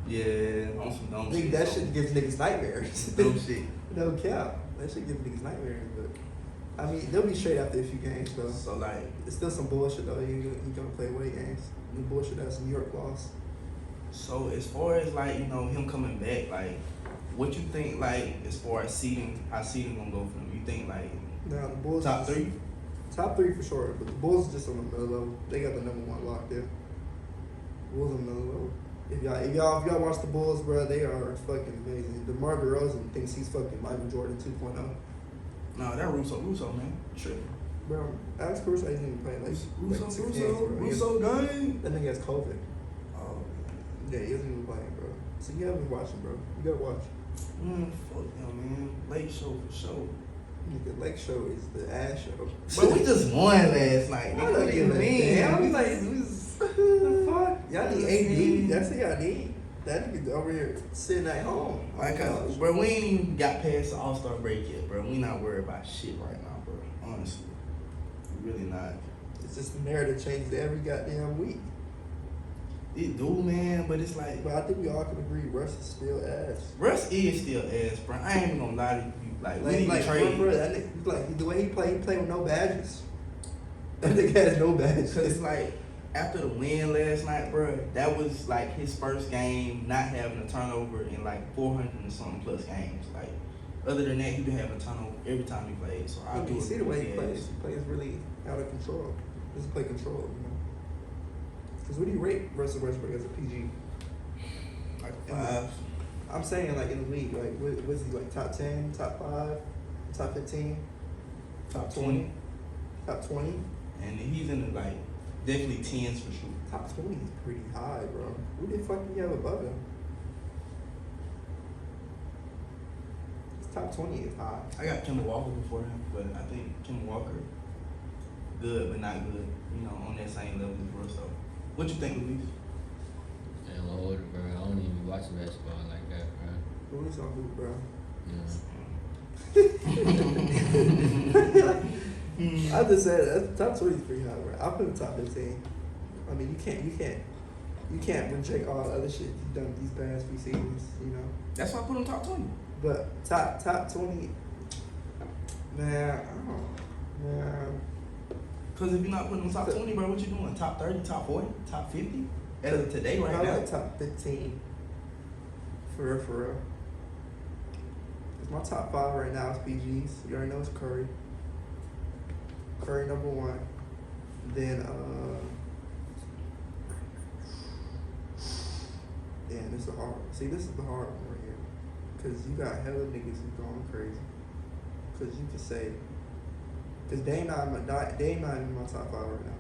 S2: Yeah, on some dumb
S4: Nigga,
S2: shit.
S4: that shit gives niggas nightmares.
S2: Dumb shit.
S4: No cap, that shit gives niggas nightmares. But I mean, they'll be straight after a few games though.
S2: So, like,
S4: It's still some bullshit though. You gonna play away games. The bullshit that's New York lost.
S2: so as far as, like, you know, him coming back, like, what you think, like, as far as seeding, how seeding gonna go for him? You think, like,
S4: Now the Bulls
S2: top
S4: is-
S2: three?
S4: Top three for sure, but the Bulls just on another level. They got the number one locked in. Bulls on another level. If y'all watch the Bulls, bro, they are fucking amazing. DeMar DeRozan thinks he's fucking Michael Jordan 2.0.
S2: No, that Russo, man. Tripping.
S4: Bro, Alex Caruso ain't even playing like
S2: Russo,
S4: 6 games, bro.
S2: Russo gang.
S4: That nigga has COVID.
S2: Oh,
S4: Yeah, he isn't even playing, bro. So you haven't been watching, bro. You gotta watch.
S2: fuck him, man. Late show for sure.
S4: The leg show is the ass show.
S2: But we just won last night.
S4: I
S2: Nigga,
S4: don't
S2: what do you
S4: give a
S2: mean?
S4: damn.
S2: We
S4: Like,
S2: just-
S4: the fuck? Y'all need AD. That's what y'all need. That nigga over here sitting at home.
S2: Like, bro, we ain't even got past the All-Star break yet, bro. We not worried about shit right now, bro. Honestly. We really not.
S4: It's just the narrative changes every goddamn week.
S2: It do, man, but it's like,
S4: But I think we all can agree Russ is still ass.
S2: Russ is still ass, bro. I ain't even gonna lie to you. Like, we need to trade.
S4: Bro, that nigga, like the way he play with no badges. That nigga has no badges.
S2: Cause it's like after the win last night, bro, that was like his first game not having a turnover in like 400 and something plus games. Like other than that, he been having a turnover every time he plays. So I do
S4: you see the way he
S2: agree
S4: plays. He plays really out of control. He doesn't play control, you know. Because what do you rate Russell Westbrook as a PG?
S2: Like 5.
S4: I'm saying like in the league, like what is he like top 10, top 5, top 15,
S2: Top 20.
S4: top 20?
S2: And he's in the like definitely 10s for sure.
S4: Top 20 is pretty high, bro. Who the fuck do you have above him? His top 20 is high.
S2: I got Kemba Walker before him, but I think Kemba Walker good but not good. You know, on that same level as Russ. So, what you think, Luis?
S3: Damn, I'm older, bro. I don't even be watching basketball like that, bro.
S4: Who is on who, bro?
S3: Yeah.
S4: I just said top 20 is pretty high, bro. I'll put him top 15. I mean, you can't reject all the other shit you've done these past few seasons, you know.
S2: That's why I put him top 20.
S4: But top 20, man, I don't know, man.
S2: Because if you're not putting him top 20, bro, what you doing? Top 30, top 40, top 50? As of today, right
S4: Probably
S2: now?
S4: like top 15. For real. Cause my top 5 right now is PGs. You already know it's Curry. Curry number 1. Then damn, this is hard. See, this is the hard one right here. Cause you got hella niggas who going crazy. Cause you can say, cause Dame not in my top 5 right now.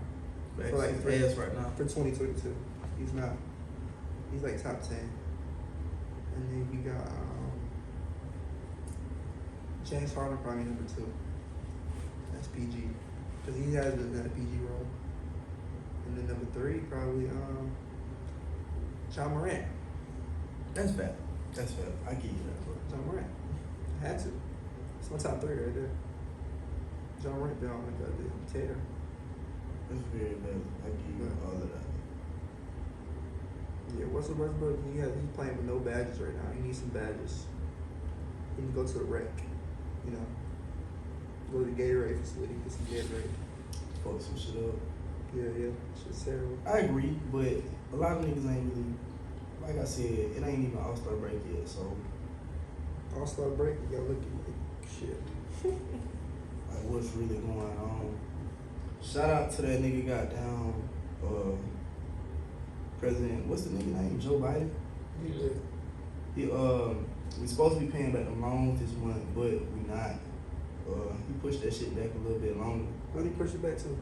S2: Back
S4: For like
S2: to his ass right now.
S4: For 2022, he's not. He's like top 10. And then you got James Harden probably number 2. That's PG, because he has been in that PG role. And then number 3 probably John Morant.
S2: That's bad. That's bad. I give you that, bro.
S4: John Morant. I had to. It's my top 3 right there. John Morant been on like a goddamn tear.
S2: That's very bad. I give you all of that.
S4: Yeah, Russell Westbrook, he's playing with no badges right now. He needs some badges. He can go to the rec, you know. Go to the Gatorade facility, get some Gatorade.
S2: Fuck some shit up.
S4: Yeah, shit's terrible.
S2: I agree, but a lot of niggas ain't really, like I said, it ain't even All-Star break yet, so.
S4: All-Star break, you gotta look at like shit.
S2: Like, what's really going on? Shout out to that nigga goddamn, President, what's the nigga name? Joe Biden?
S4: Yeah.
S2: He, we supposed to be paying back the loans this month, but we not. He pushed that shit back a little bit longer.
S4: What did he push it back to?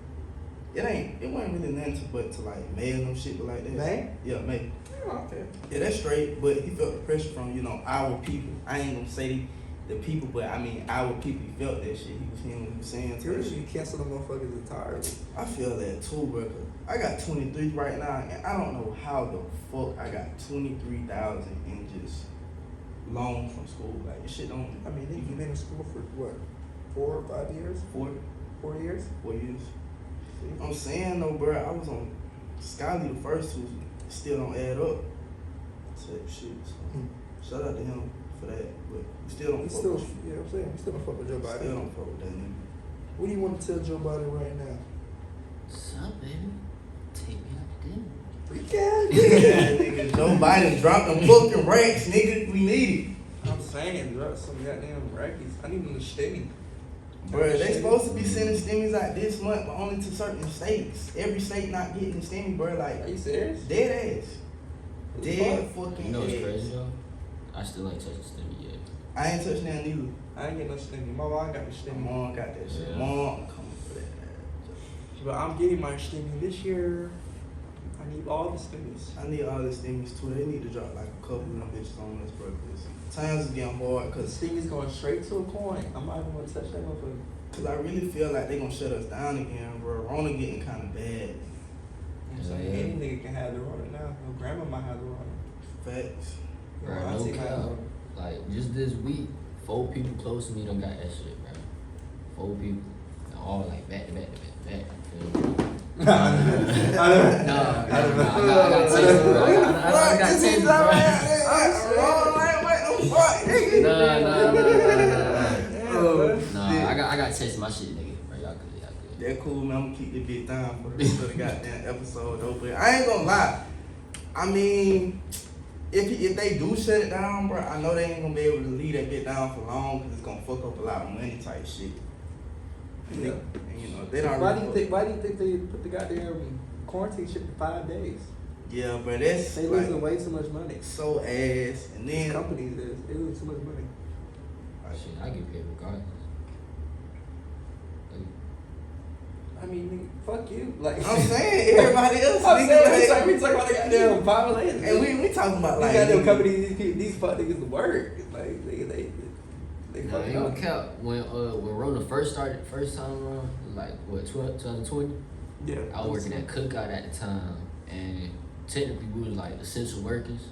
S2: It wasn't really nothing but to like May and them shit like that.
S4: May?
S2: Yeah, May.
S4: Oh, okay.
S2: Yeah, that's straight, but he felt the pressure from, our people. I ain't gonna say the people, but I mean our people. He felt that shit. He was saying to us.
S4: You cancel the motherfuckers entirely.
S2: I feel that too, bro. I got 23 right now, and I don't know how the fuck I got 23,000 in just loans from school. Like, this shit don't.
S4: I mean, you've been in school for what, 4 or 5 years? 4 years?
S2: 4 years.
S4: See?
S2: I'm saying though, bro, I was on Scotty the first 2, still don't add up. Type shit. So shout out to him for that, but we still don't.
S4: You know what I'm saying? We still don't fuck with Joe Biden.
S2: Still don't fuck with that nigga.
S4: What do you want to tell Joe Biden right now?
S3: What's up, baby? Take me out to dinner.
S4: Freak ass
S2: Yeah, nigga, Joe Biden dropped them fucking racks, nigga. We need it.
S4: I'm saying, drop some goddamn rackies. I need them to stimmy.
S2: Bro, they supposed to be sending stimmies out this month, but only to certain states. Every state not getting the stimmy, bro. Like,
S4: Are you serious?
S2: dead ass. Dead fucking
S3: You know what's
S2: ass.
S3: crazy though? I still ain't touched the stimmy yet.
S2: I ain't touching that neither.
S4: I ain't getting no stimmy. My mom got me
S2: My
S4: stimmy.
S2: mom got that shit.
S3: Yeah.
S2: Mom, I'm coming for that.
S4: But I'm getting my stimmy this year. I need all the stimmies.
S2: I need all the stimmies too. They need to drop like a couple of them bitches on us, bro. 'Cause Times is getting hard because
S4: Stevie's going straight to a coin. I'm not even gonna touch that motherfucker.
S2: Cause I really feel like they gonna shut us down again, bro. Rona getting kind of bad.
S4: I'm saying any nigga can have the Rona now. My grandma might have the Rona.
S2: Facts.
S3: Bro,
S4: Well,
S3: no
S4: auntie might have the
S3: cap.
S4: Rona.
S3: Like, just this week, 4 people close to me don't got that shit, bro. 4 people. All like back to back to back to back. I got tested, bro. I got tested, bro. Nah, I got tested my shit, nigga. Bro, y'all good.
S2: That cool, man. I'm gonna keep this bit down for the rest of the goddamn episode, though. But I ain't gonna lie. I mean, if they do shut it down, bro, I know they ain't gonna be able to leave that bit down for long because it's gonna fuck up a lot of money type shit.
S4: Yeah.
S2: And, you know, they don't.
S4: Why do you think they put the goddamn quarantine shit for 5 days?
S2: Yeah, but that's
S4: They losing way too much money.
S2: so ass, and then
S4: Companies they lose too much money.
S3: Shit, I get paid regardless.
S4: I mean, nigga, fuck you. Like
S2: I'm saying everybody else.
S4: I'm saying,
S2: Nigga,
S4: we talking about the goddamn violence.
S2: and we talking about
S4: These
S2: like
S4: goddamn
S2: nigga,
S4: companies, these fuck niggas the word. Like they
S3: Nah,
S4: fucking
S3: ain't
S4: up.
S3: gonna count. When Rona first started, first time around, like what 2020,
S4: Yeah.
S3: I was working at Cookout at the time, and technically we was like essential workers.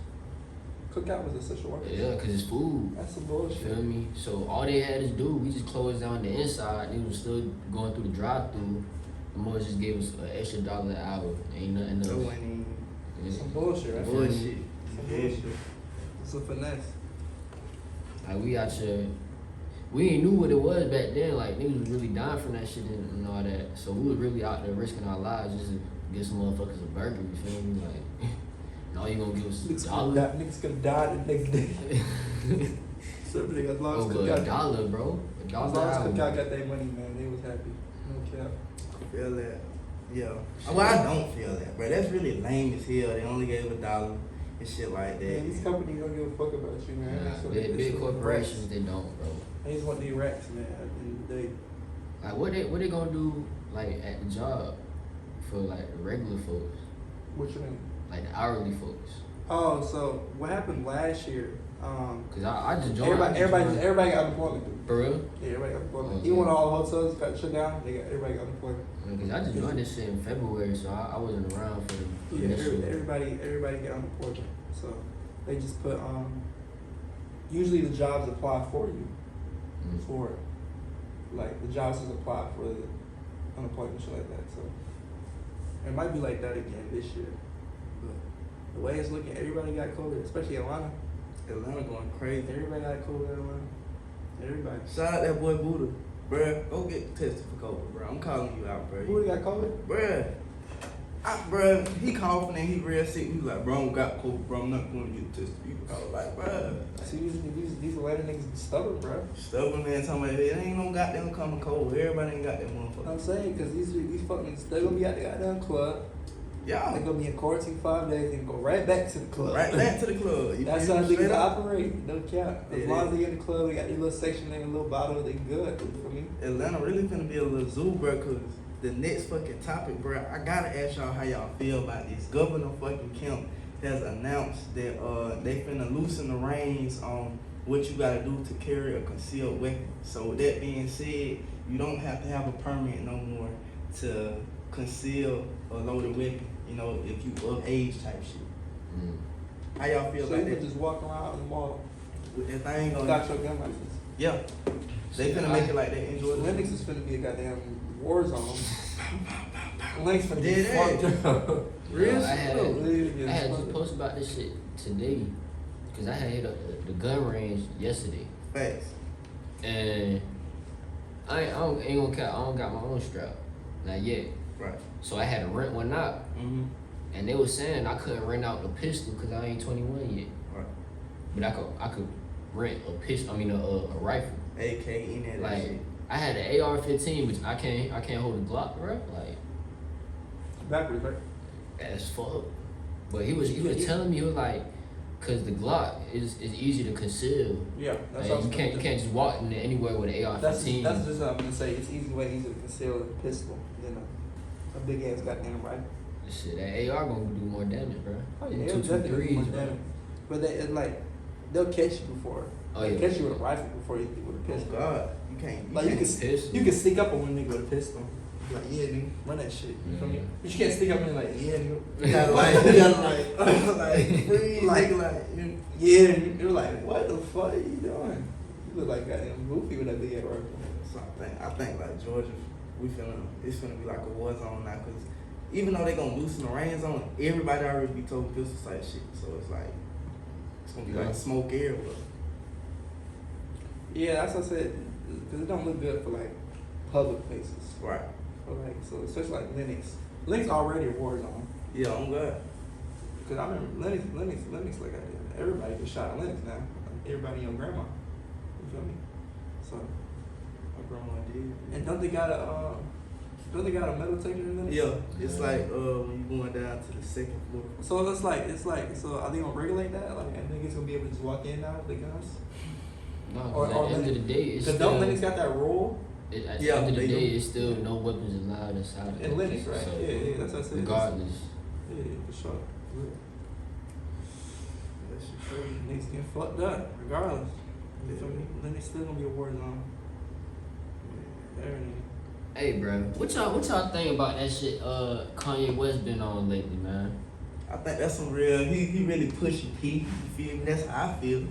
S4: Cookout was essential work.
S3: Yeah, cause it's food.
S4: That's some
S3: You
S4: bullshit.
S3: feel me? So all they had to do, we just closed down the inside. They was still going through the drive-through. The more just gave us an extra $1 an hour. Ain't nothing else.
S2: that wasn't even
S3: Yeah.
S4: Some bullshit, right?
S2: bullshit.
S4: Some
S2: Yeah.
S4: bullshit. It's a finesse.
S3: Like we out here, we ain't knew what it was back then. Like niggas was really dying from that shit and all that. So we was really out there risking our lives just to get some motherfuckers a burger. You feel me? Like, and all you gonna give us
S4: Niggas could have died the next day. Some niggas lost
S3: over
S4: Cookout.
S3: $1, bro. $1
S4: As
S3: an
S4: long as
S3: hour.
S4: Cookout got their money, man, they was happy. No cap.
S2: Feel that? Yeah. Well, I don't feel that, bro. That's really lame as hell. They only gave $1 and shit like that.
S4: Man, these companies don't give a fuck about you, man.
S3: Nah,
S4: That's what
S3: big
S4: they
S3: corporations, they don't, bro.
S4: They just want the racks, man. At the end of the day.
S3: Like what they gonna do like at the job for like the regular folks,
S4: What you mean?
S3: like the hourly folks?
S4: Oh, so what happened last year?
S3: Cause I just joined.
S4: Everybody got unemployment.
S3: For real?
S4: Yeah, everybody got unemployment.
S3: Okay.
S4: Even when all the hotels got shut down, everybody got unemployment.
S3: Cause I just joined this shit in February, so I wasn't around for the
S4: Yeah,
S3: initial.
S4: everybody get unemployment. So they just put usually the jobs apply for you for it. Like the jobs just apply for the unemployment shit like that. So it might be like that again this year. But the way it's looking, everybody got COVID, especially Atlanta.
S2: Atlanta going crazy.
S4: Everybody got COVID in Atlanta. Everybody.
S2: Shout out that boy Buddha. Bruh, go get tested for COVID, bro. I'm calling you out, bro.
S4: Who got COVID?
S2: Bruh, he coughing and he real sick. He was like, bro, I got COVID, bro. I'm not going to get tested. I was like, bruh.
S4: See, these Atlanta niggas be stubborn, bro.
S2: Stubborn man talking about it ain't no goddamn coming cold. Everybody ain't got that
S4: I'm
S2: motherfucker.
S4: saying, because these fucking niggas, they gonna be at the goddamn club.
S2: Y'all.
S4: They gonna be in quarantine 5 days and go right back to the club.
S2: Right back to the club. You
S4: That's
S2: feel
S4: how
S2: me? Straight
S4: niggas
S2: up.
S4: operate. No cap. As long as they in the club, they got their little section, their little bottle, they good. For me.
S2: Atlanta really finna be a little zoo, bro, cause the next fucking topic, bro, I gotta ask y'all how y'all feel about this. Governor fucking Kemp has announced that they finna loosen the reins on what you gotta do to carry a concealed weapon. So with that being said, you don't have to have a permit no more to conceal a loaded weapon, you know, if you of age type shit. How y'all feel
S4: So
S2: about
S4: you
S2: that?
S4: can just walk around in the mall
S2: With that thing on
S4: without your gun license.
S2: Yeah. They finna make it like that. Enjoy the
S4: Linux is finna be a goddamn war zone. Linux finna be
S2: Dead
S4: fucked up.
S2: Real
S3: I had
S2: shit.
S3: I had just posted about this shit today, cause I had hit the gun range yesterday,
S2: Facts.
S3: and ain't gonna cap. I don't got my own strap, not yet.
S2: Right.
S3: So I had to rent one out,
S2: Mm-hmm.
S3: and they was saying I couldn't rent out a pistol cause I ain't 21 yet.
S2: Right.
S3: But I could rent a pistol. I mean a rifle.
S2: AK in that
S3: Like
S2: shit.
S3: I had an AR-15, but I can't hold a Glock, bro. Like
S4: Backwards, right?
S3: as fuck. But he was
S4: Yeah.
S3: telling me, he was like, cause the Glock is easy to conceal.
S4: Yeah, that's
S3: Like,
S4: what
S3: you can't just walk into anywhere with an AR-15.
S4: That's just what I'm gonna say. It's way easier to conceal a pistol than a big ass goddamn rifle.
S3: Shit, that AR gonna do more damage, bro.
S4: Oh
S3: Them
S4: yeah, it'll
S3: 223s,
S4: definitely do more
S3: bro.
S4: damage. But it's like they'll catch you before.
S3: Oh,
S4: They'll
S3: yeah.
S4: catch you with a rifle before you with a
S2: Oh
S4: pistol.
S2: God, you can't.
S4: Like you can
S3: Pistol.
S4: you can sneak up on one nigga with a pistol. Be like, yeah, nigga, run that shit. You feel me?
S3: Yeah.
S4: But you can't sneak up and like, yeah, nigga.
S2: You gotta like freeze,
S4: Like-
S2: like
S4: Yeah, and you're like, what the fuck are you doing? You look like goddamn goofy with that big ass rifle.
S2: So I think like Georgia, it's finna be like a war zone now, cause even though they gonna loosen the reins on it, everybody already be told pistol type shit. So it's like it's gonna be like smoke everywhere.
S4: Yeah, that's what I said. Cause it don't look good for like public places.
S2: Right.
S4: For like especially like Linux. Linux already a war zone.
S2: Yeah, I'm good.
S4: Cause I remember Linux like I did. Everybody gets shot on Linux now. Like, everybody and your grandma. You feel me? So
S2: My grandma did.
S4: and don't they got a metal detector in Linux?
S2: Yeah, it's like when you going down to the second floor.
S4: So it's like so are they gonna regulate that? Like and niggas gonna be able to just walk in now with the guns?
S3: No,
S4: Or-
S3: because
S4: or
S3: at the end of the day, it's
S4: Cause
S3: still,
S4: don't Linux got that rule?
S3: at the
S2: Yeah,
S3: end of the
S2: they
S3: day,
S2: do.
S3: it's still no weapons allowed inside of
S4: In Linux, right?
S3: So,
S4: Yeah, that's what I said.
S3: regardless.
S4: Yeah, for sure.
S2: That shit crazy.
S4: Niggas getting fucked up, regardless. You feel me? Linux still gonna be a war zone. Everything.
S3: Hey, bro, what y'all think about that shit? Kanye West been on lately, man.
S2: I think that's some real. He really pushing P. You feel me? That's how I feel.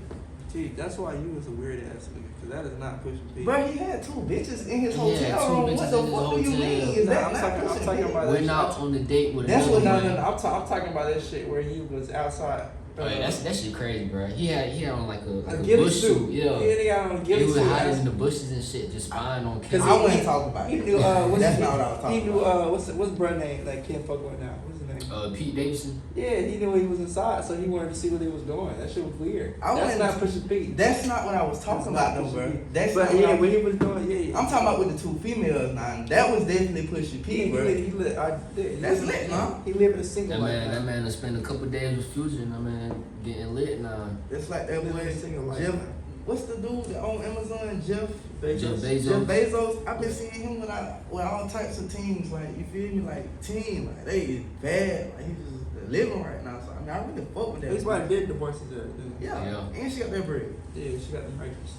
S4: Gee, that's why you was a weird ass nigga, cause that is not pushing P.
S2: Bro, he had 2 bitches in his
S3: He
S2: hotel
S3: had 2
S2: room.
S3: bitches
S2: What the
S3: in his
S2: fuck do you
S3: hotel.
S2: mean? Is
S4: Nah,
S2: that
S4: I'm
S2: not
S4: talking
S2: pushing
S4: about
S2: P?
S4: that
S3: Went
S4: shit.
S3: out on the date with
S2: That's
S3: another
S2: what
S3: one.
S4: I'm talking about that shit where he was outside.
S3: Oh, yeah, that shit crazy, bro. He had on like a
S4: ghillie
S3: bush suit. Yeah.
S4: They got on a
S3: He
S4: ghillie
S3: was
S4: suit.
S3: hiding in the bushes and shit, just spying on
S2: I
S3: camera.
S2: wasn't talking about
S4: He
S2: that.
S4: knew what's
S2: That's
S4: his,
S2: not what I was talking
S4: He knew
S2: about.
S4: what's bruh name like Kim fuck with now. What's his name?
S3: Pete Davidson.
S4: Yeah, he knew he was inside, so he wanted to see what they was doing. That shit was weird.
S2: I
S4: That's
S2: wasn't-
S4: not pushing P.
S2: That's not what I was talking about, though, bro. That's
S4: But
S2: not what
S4: yeah,
S2: I
S4: what he was doing, yeah.
S2: I'm talking about with the 2 females now. That was definitely pushing P, bro.
S4: He lit.
S2: That's lit, man.
S4: He lived in a single life.
S3: That man has spent a couple days with Future, and that man getting lit now.
S2: It's like that
S4: Living
S2: boy
S4: a single life,
S2: Jeff.
S4: man.
S2: What's the dude that on Amazon? Jeff
S3: Bezos.
S2: Jeff Bezos. I've been seeing him with all types of teams. Like you feel me? Like team. Like they is bad. Like he's just living right now. So I mean, I really fuck with that.
S4: His wife did divorce his dad.
S2: Yeah. And she got that bread.
S4: Yeah, she got the righteous.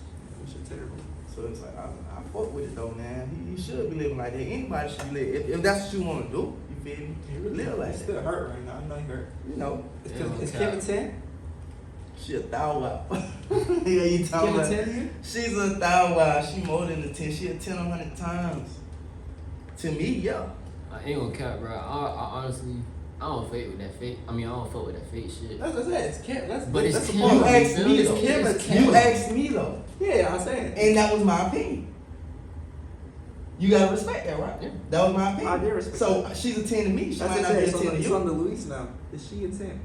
S4: That shit terrible.
S2: So it's like I fuck with it though, man. He should be living like that. Anybody should live if that's what you want to do. You feel me?
S4: He really
S2: Live like
S4: he's
S2: that.
S4: still hurt right now. I know he hurt.
S2: You know,
S4: Is Kim a 10?
S2: she a thou wow. Yeah, you talking
S4: Kim a
S2: about?
S4: 10 to you?
S2: She's a thou wow. She more than a 10. She a 10 100 times. To me, yeah.
S3: I ain't gonna cap, bro. I honestly, I don't fuck with that fake. I don't fuck with that fake shit.
S4: That's what I said. It's Kim.
S3: But it's
S4: that's the
S3: Kim.
S4: point.
S2: You asked
S3: feel
S2: me
S3: me?
S2: though.
S3: It's Kim.
S2: You asked me though.
S4: Yeah, I'm saying.
S2: And that was my opinion. You gotta respect that, right?
S3: Yeah.
S2: That was my opinion.
S4: I did respect
S2: So
S4: that.
S2: she's a 10 to me. She
S4: That's
S2: might
S4: what
S2: not
S4: I
S2: be a
S4: said.
S2: 10 to
S4: It's
S2: you.
S4: on the Luis now. Is she a 10?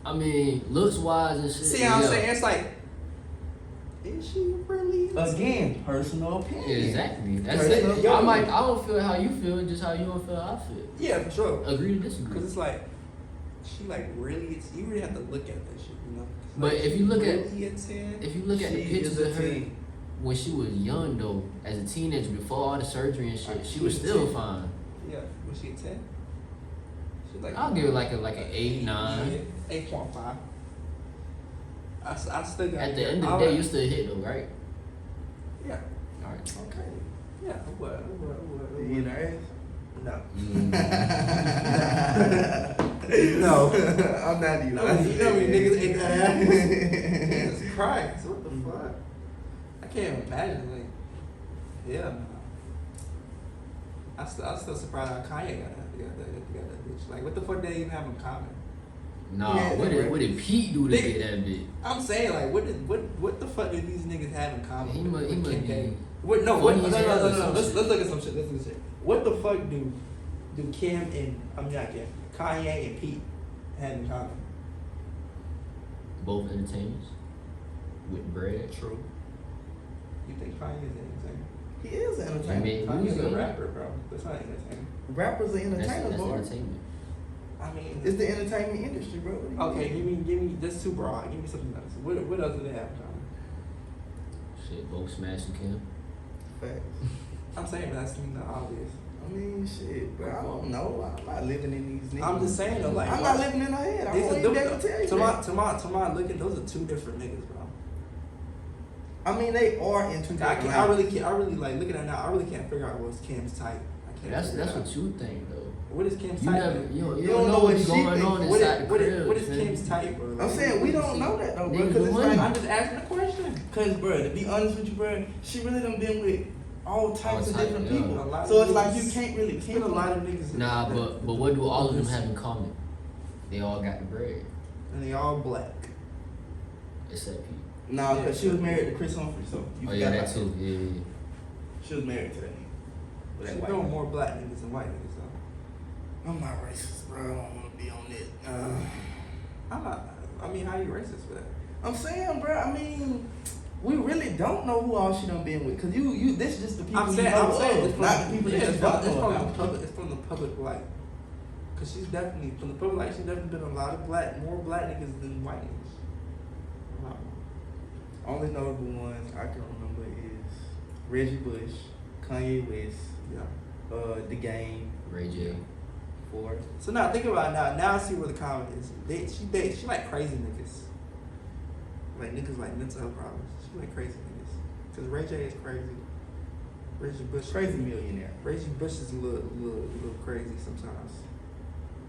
S3: I mean, looks wise and shit.
S4: See how I'm saying? It's like, is she really?
S2: Again, personal opinion.
S3: Yeah, exactly. That's
S2: Personal
S3: it. I
S2: opinion.
S3: don't feel how you feel, just how you don't feel how I feel.
S4: Yeah, for sure.
S3: Agree to disagree.
S4: Because it's like, she like really, you really have to look at that shit, you know?
S3: But if you look at
S4: really a 10?
S3: if you look at the
S2: She
S3: pictures
S2: is a
S3: of her
S2: 10.
S3: when she was young though, as a teenager before all the surgery and shit, she
S4: She
S3: was
S4: was
S3: still
S4: 10.
S3: fine.
S4: Yeah, was she a 10? She's like,
S3: I'll give her like an 8, 9.
S4: 8.5. I still got
S3: At the end of the day, you still hit though, right?
S4: Yeah.
S3: All right.
S2: Okay.
S4: Yeah, what?
S2: You eat her
S4: No.
S3: Mm.
S4: No.
S2: I'm not eating
S4: No, you know me niggas ate that ass.
S2: ass.
S4: Jesus Christ, what the fuck? I can't even imagine, like, yeah, no. I'm still surprised how Kanye got that bitch. Like, what the fuck they even have in common?
S3: Nah,
S2: Yeah,
S3: what did Pete do to get that bitch?
S4: I'm saying, like, what the fuck did these niggas have in common?
S3: He
S4: with-
S3: must
S4: with Kim
S3: be
S4: K? What? No, what? No,
S3: funny as hell or
S4: no.
S3: some
S4: Let's
S3: shit.
S4: look at some shit. Let's look at shit. What the fuck do Kim and not Kim, Kanye and Pete have in common?
S3: Both entertainers with bread.
S4: True. You think Kanye is an entertainer?
S2: He is an
S3: I
S2: entertainer.
S3: mean,
S4: Kanye's a
S3: music.
S4: rapper, bro. That's not entertainment.
S2: Rappers are
S3: That's
S2: entertainers, bro.
S3: entertainment.
S4: I mean,
S2: It's the entertainment industry, bro. What do you
S4: okay.
S2: mean?
S4: Give me. That's too broad. Give me something else. What else do they have in common?
S3: Shit, both smashing Kim.
S2: Facts.
S4: I'm saying, but that's not obvious.
S2: I mean, shit, bro. I don't know. I'm not living in these niggas.
S4: I'm just saying though, like
S2: I'm not living in her head. I
S4: These
S2: won't
S4: are
S2: even be able to tell you that.
S4: to my looking, those are two different niggas, bro.
S2: I mean, they are in two different
S4: I really like looking at it now. I really can't figure out what's Kim's type. I can't.
S3: That's what you think though.
S4: What is Kim's
S3: You
S4: type?
S3: never,
S2: You don't know what
S3: what's
S2: she
S3: going
S2: think.
S3: on inside the crib.
S4: What is Kim's type, bro?
S2: I'm saying we don't know that though, bro.
S3: Nigga,
S2: Because it's
S3: what?
S2: like,
S4: I'm just asking a question.
S2: cause, bro, to be honest with you, bro, she really done been with all types of
S3: type,
S2: different
S3: yeah.
S2: people.
S4: A lot
S2: So
S4: of
S2: it's like
S4: niggas-
S2: you can't really
S4: There's been a lot of niggas.
S3: Nah, but what do all of them have in common? They all got the bread,
S4: And they all black.
S3: except Pete.
S2: Nah,
S4: Yeah.
S2: cause she was married to Chris Humphrey, so you
S3: Oh yeah,
S2: forgot
S3: that
S2: about
S3: too. Yeah, yeah.
S2: She was married to that nigga. With
S4: She's
S2: that white
S4: doing
S2: nigga.
S4: more black niggas than white niggas though.
S2: I'm not racist, bro. I don't want to be on it.
S4: I'm not. I mean, how you racist for that?
S2: I'm saying, bro. I mean, we really don't know who all she done been with, cause you. This just the people
S4: I'm
S2: you
S4: saying,
S2: know
S4: I'm saying,
S2: of,
S4: it's from,
S2: not the people
S4: yeah,
S2: that you
S4: it's
S2: don't
S4: from, it's
S2: know
S4: from the
S2: about.
S4: public. It's from the public light. Cause she's definitely from the public light. She's definitely been a lot of more black niggas than white niggas. A lot more.
S2: Only notable ones I can remember is Reggie Bush, Kanye West,
S4: Yeah.
S2: The Game,
S3: Ray J.
S2: Ford.
S4: So now think about it now. Now I see where the comment is. She like crazy niggas. Like niggas like mental health problems. She like crazy niggas. Cause Ray J is crazy. Reggie Bush
S2: Crazy millionaire.
S4: Reggie Bush is a little crazy sometimes.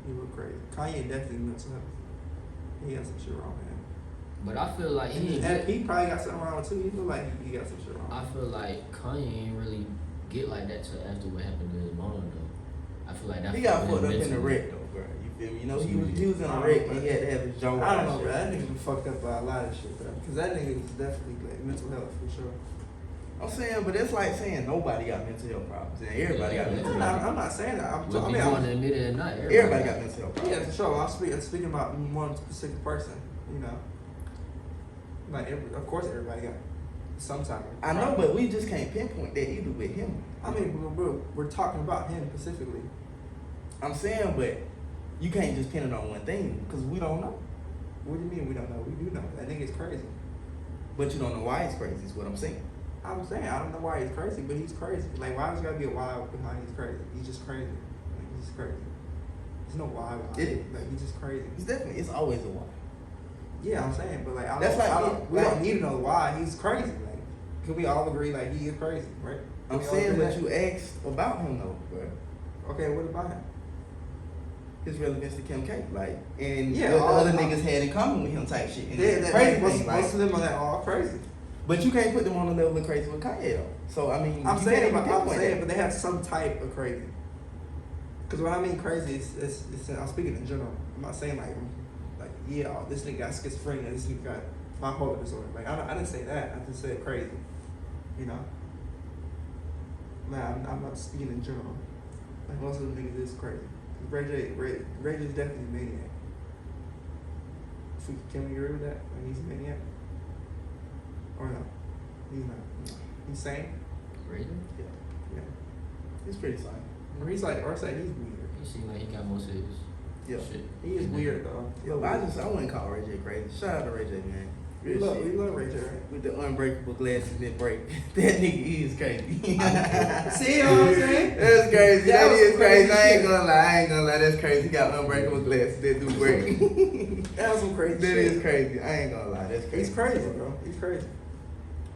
S4: He a little crazy. Kanye definitely mental health. He got some shit wrong, man.
S3: But I feel like he ain't
S4: And he probably got something wrong too. He feel like he got some shit wrong.
S3: I feel like Kanye ain't really get like that till after what happened to his mom though. I feel like that
S2: He got
S3: fucked
S2: fucked
S3: him
S2: up in the
S3: mentally.
S2: wreck though, bro. You feel me? You know, he was in a wreck and he had to have his jaw.
S4: I don't know, bro. That nigga been fucked up by a lot of shit, bro. Cause that nigga is definitely like mental health for sure.
S2: I'm saying, but it's like saying nobody got mental health problems and everybody got mental health.
S4: I'm not saying that.
S3: Whether you want to admit it or not,
S2: Everybody got mental health problems.
S4: Yeah, for sure. I'm speaking about one specific person. You know, like of course everybody got some type of.
S2: I know, but we just can't pinpoint that either with him.
S4: I mean, we're talking about him specifically.
S2: I'm saying, but you can't just pin it on one thing because we don't know.
S4: What do you mean we don't know? We do know. That nigga's crazy.
S2: But you don't know why he's crazy. Is what I'm saying.
S4: I'm saying I don't know why he's crazy, but he's crazy. Like why does there gotta be a why behind he's crazy? He's just crazy. Like he's just crazy. There's no why behind
S2: It
S4: it.
S2: is.
S4: Like he's just crazy.
S2: It's definitely. It's always a why.
S4: Yeah, I'm saying, but like I
S2: That's
S4: don't,
S2: like
S4: I
S2: me.
S4: don't, we don't need to know why he's crazy. Like, can we all agree like he is crazy, right? Can
S2: I'm
S4: we all
S2: saying,
S4: agree
S2: but
S4: that?
S2: you asked about him though, bro.
S4: Okay, what about him?
S2: His relevance to Kim K, like, and
S4: Yeah,
S2: what the
S4: all-
S2: other niggas had in common with him type shit. And
S4: Yeah,
S2: the
S4: that
S2: crazy
S4: most
S2: thing, like,
S4: of them are that all crazy.
S2: but you can't put them on the level of crazy with Kanye though. So I mean,
S4: I'm
S2: you
S4: saying,
S2: can't
S4: but
S2: pinpoint that.
S4: but they have some type of crazy. Because when I mean crazy, it's I'm speaking in general. I'm not saying like yeah, this nigga got schizophrenia, this nigga got bipolar disorder. Like I didn't say that. I just said crazy. You know. Nah, I'm not speaking in general. Like most of them niggas is crazy. Ray J is definitely a maniac. Can we agree with that? Like he's a maniac? Or no? He's not. He's sane?
S3: Ray J?
S4: Yeah.
S2: It's pretty fine.
S4: Or he's like, or say he's weird.
S3: He seemed like he got most of his
S2: Yeah.
S3: shit.
S4: He is weird though.
S2: Yo, I wouldn't call Ray J crazy. Shout out to Ray J, man.
S4: We
S2: Real
S4: love
S2: shit.
S4: Ray J, right?
S2: With the unbreakable glasses that break. That nigga is crazy.
S4: See what I'm saying?
S2: That's crazy.
S4: That
S2: That
S4: was
S2: is crazy.
S4: crazy
S2: I ain't
S4: shit.
S2: gonna lie. That's crazy. He got unbreakable glasses that do break.
S4: That was some crazy
S2: That
S4: shit.
S2: is crazy. I ain't gonna lie. That's crazy.
S4: He's crazy, bro. He's crazy.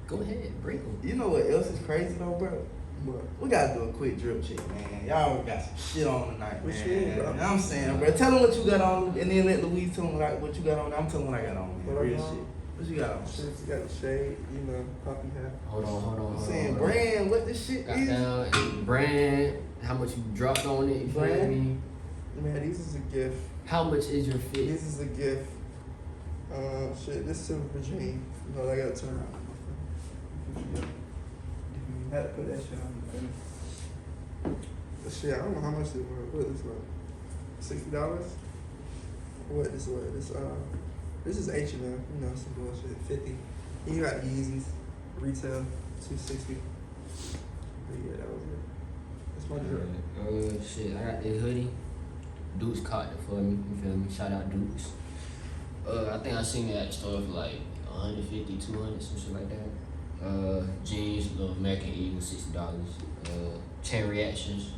S3: Go ahead, break him.
S2: You know what else is crazy though, bro?
S4: What?
S2: We gotta do a quick drip check, man. Y'all got some shit on tonight,
S4: What
S2: man.
S4: you mean, bro?
S2: You know what I'm saying, bro. Tell them what you got on, and then let Louise tell them like what you got on. I'm telling what I got on, man.
S4: What I
S2: Real
S4: got on?
S2: shit. What you got on?
S4: Shit, you got the shade, you know, puppy hat.
S3: Hold on.
S2: I'm saying brand, what this shit is.
S3: Goddamn, brand, how much you dropped on it, you feel
S2: Brand?
S3: me?
S4: Man, this is a gift.
S3: How much is your fit?
S4: This is a gift. Shit, this silver regime. You know, I gotta turn around. Had to put that shit on. But shit, I don't know how much it was. What is what? $60? What this what? This is H&M. You know, some bullshit. 50. You got Yeezys, retail, $260. But yeah, that was it. That's my drip.
S3: Shit, I got this hoodie. Dukes caught it for me, you feel me? Shout out Dukes. I think I seen it at the store for like 150, 200, some shit like that. Jeans, little American Eagle, $60. Chain Reactions,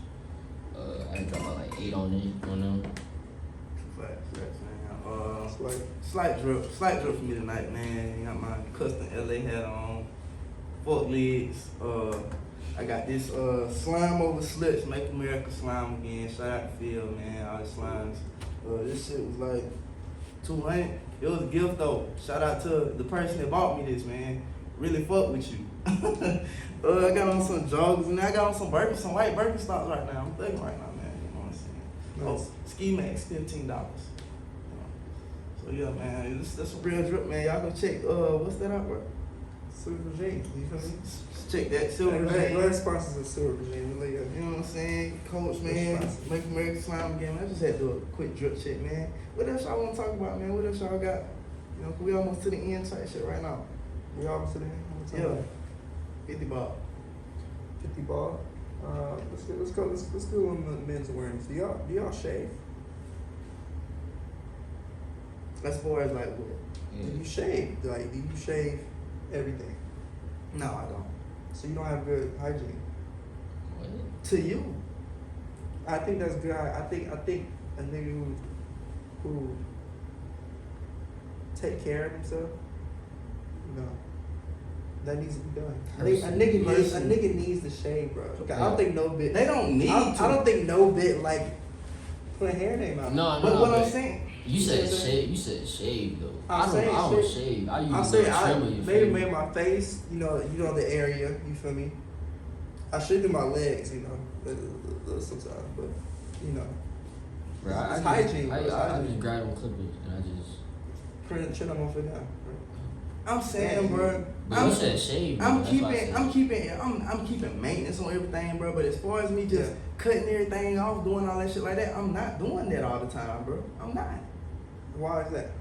S3: I dropped about like 8 on them.
S2: Slight drip for me tonight, man. Got my custom LA hat on, fork legs. I got this slime over sluts, make America slime again. Shout out to Phil, man. All the slimes. This shit was like $200. It was a gift though. Shout out to the person that bought me this, man. Really fuck with you. I got on some joggers and I got on some white Birkenstocks right now. I'm thugging right now, man. You know what I'm saying?
S4: Nice.
S2: Ski Max, $15. So yeah, man, that's a real drip, man. Y'all go check. What's that out, bro?
S4: Silver Jane, you feel me?
S2: Check that Silver Jane.
S4: Blood sponsors of Silver Jane.
S2: You know what I'm saying? Coach, man. Make America slime again. I just had to do a quick drip check, man. What else y'all want to talk about, man? What else y'all got? You know, we almost to the end type shit right now.
S4: We almost to the end.
S2: Yeah. 50 ball.
S4: 50 ball. Let's go on the men's awareness. Do y'all shave?
S2: As far as like what?
S4: Do you shave? Like, do you shave everything?
S2: No, I don't.
S4: So you don't have good hygiene.
S3: What?
S2: To you.
S4: I think that's good. I think a nigga who take care of himself, that needs to be done. A nigga needs to shave, bro. I don't think no bit.
S2: They don't need to.
S4: I don't think no bit like put hair in their mouth.
S3: No,
S2: but what I'm saying.
S3: You said shave. You said shave though. I don't shave. I use
S4: I'm
S3: a
S4: saying
S3: trimmer.
S4: maybe made my face. You know the area. You feel me? I should do my legs. Sometimes, but
S3: Bro,
S4: it's hygiene.
S3: I just grab them clippers and I just
S4: chin them off it now.
S2: I'm saying, bro.
S3: You said shave. Bro.
S2: I'm keeping maintenance on everything, bro. But as far as me just cutting everything off, doing all that shit like that, I'm not doing that all the time, bro. I'm not.
S4: Why is that?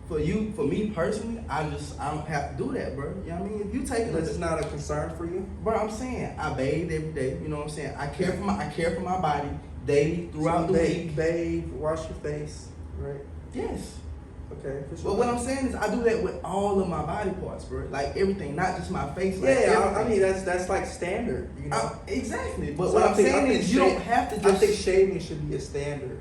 S2: For me personally, I don't have to do that, bro. You know what I mean? If you take it,
S4: This is not a concern for you,
S2: bro. I'm saying I bathe every day. You know what I'm saying? I care for my body daily throughout the week.
S4: Bathe, wash your face, right?
S2: Yes.
S4: Okay.
S2: But what I'm saying is I do that with all of my body parts, bro. Like everything, not just my face. Like
S4: I mean that's like standard,
S2: exactly. But
S4: So
S2: what
S4: I
S2: I'm
S4: think
S2: saying is you don't have to.
S4: I think shaving should be a standard.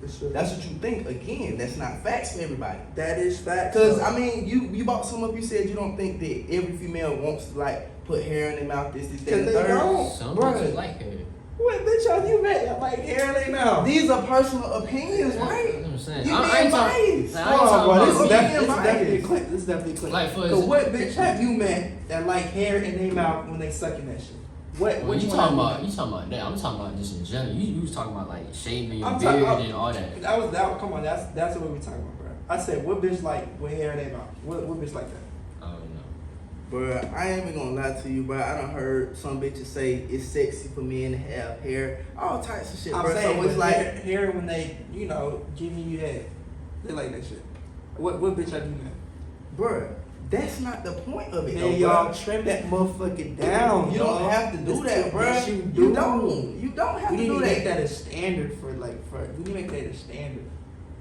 S2: That's what you think. Again, that's not facts for everybody.
S4: That is facts.
S2: Because I mean, you bought some up. You said you don't think that every female wants to like put hair in their mouth. This, that, and the third.
S3: Some bitches like hair.
S4: What bitch have you met that like hair in their mouth?
S2: These are personal opinions, right?
S3: That's what I'm saying.
S2: You being biased.
S4: This is definitely a clip. This is definitely a clip.
S3: Like,
S4: so what bitch have you met that like hair in their mouth when they sucking that shit? What
S3: you talking about? You talking about that? I'm talking about just in general. You was talking about like shaving your beard and all that.
S4: That. Come on, that's what we talking about, bro. I said, what bitch like with hair in their mouth? What bitch like that?
S3: I don't know.
S2: Bruh, I ain't even gonna lie to you, bruh. I done heard some bitches say it's sexy for men to have hair, all types of shit, bruh.
S4: Saying,
S2: so it's like
S4: hair when they, giving you head. They like that shit. What bitch have you met?
S2: Bruh, that's not the point of it.
S4: Man,
S2: though,
S4: y'all
S2: bruh.
S4: trim that motherfucker down.
S2: You don't have to do that, bruh.
S4: Yes,
S2: You don't. You don't have to do that.
S4: We need to make that a standard we need to make that a standard.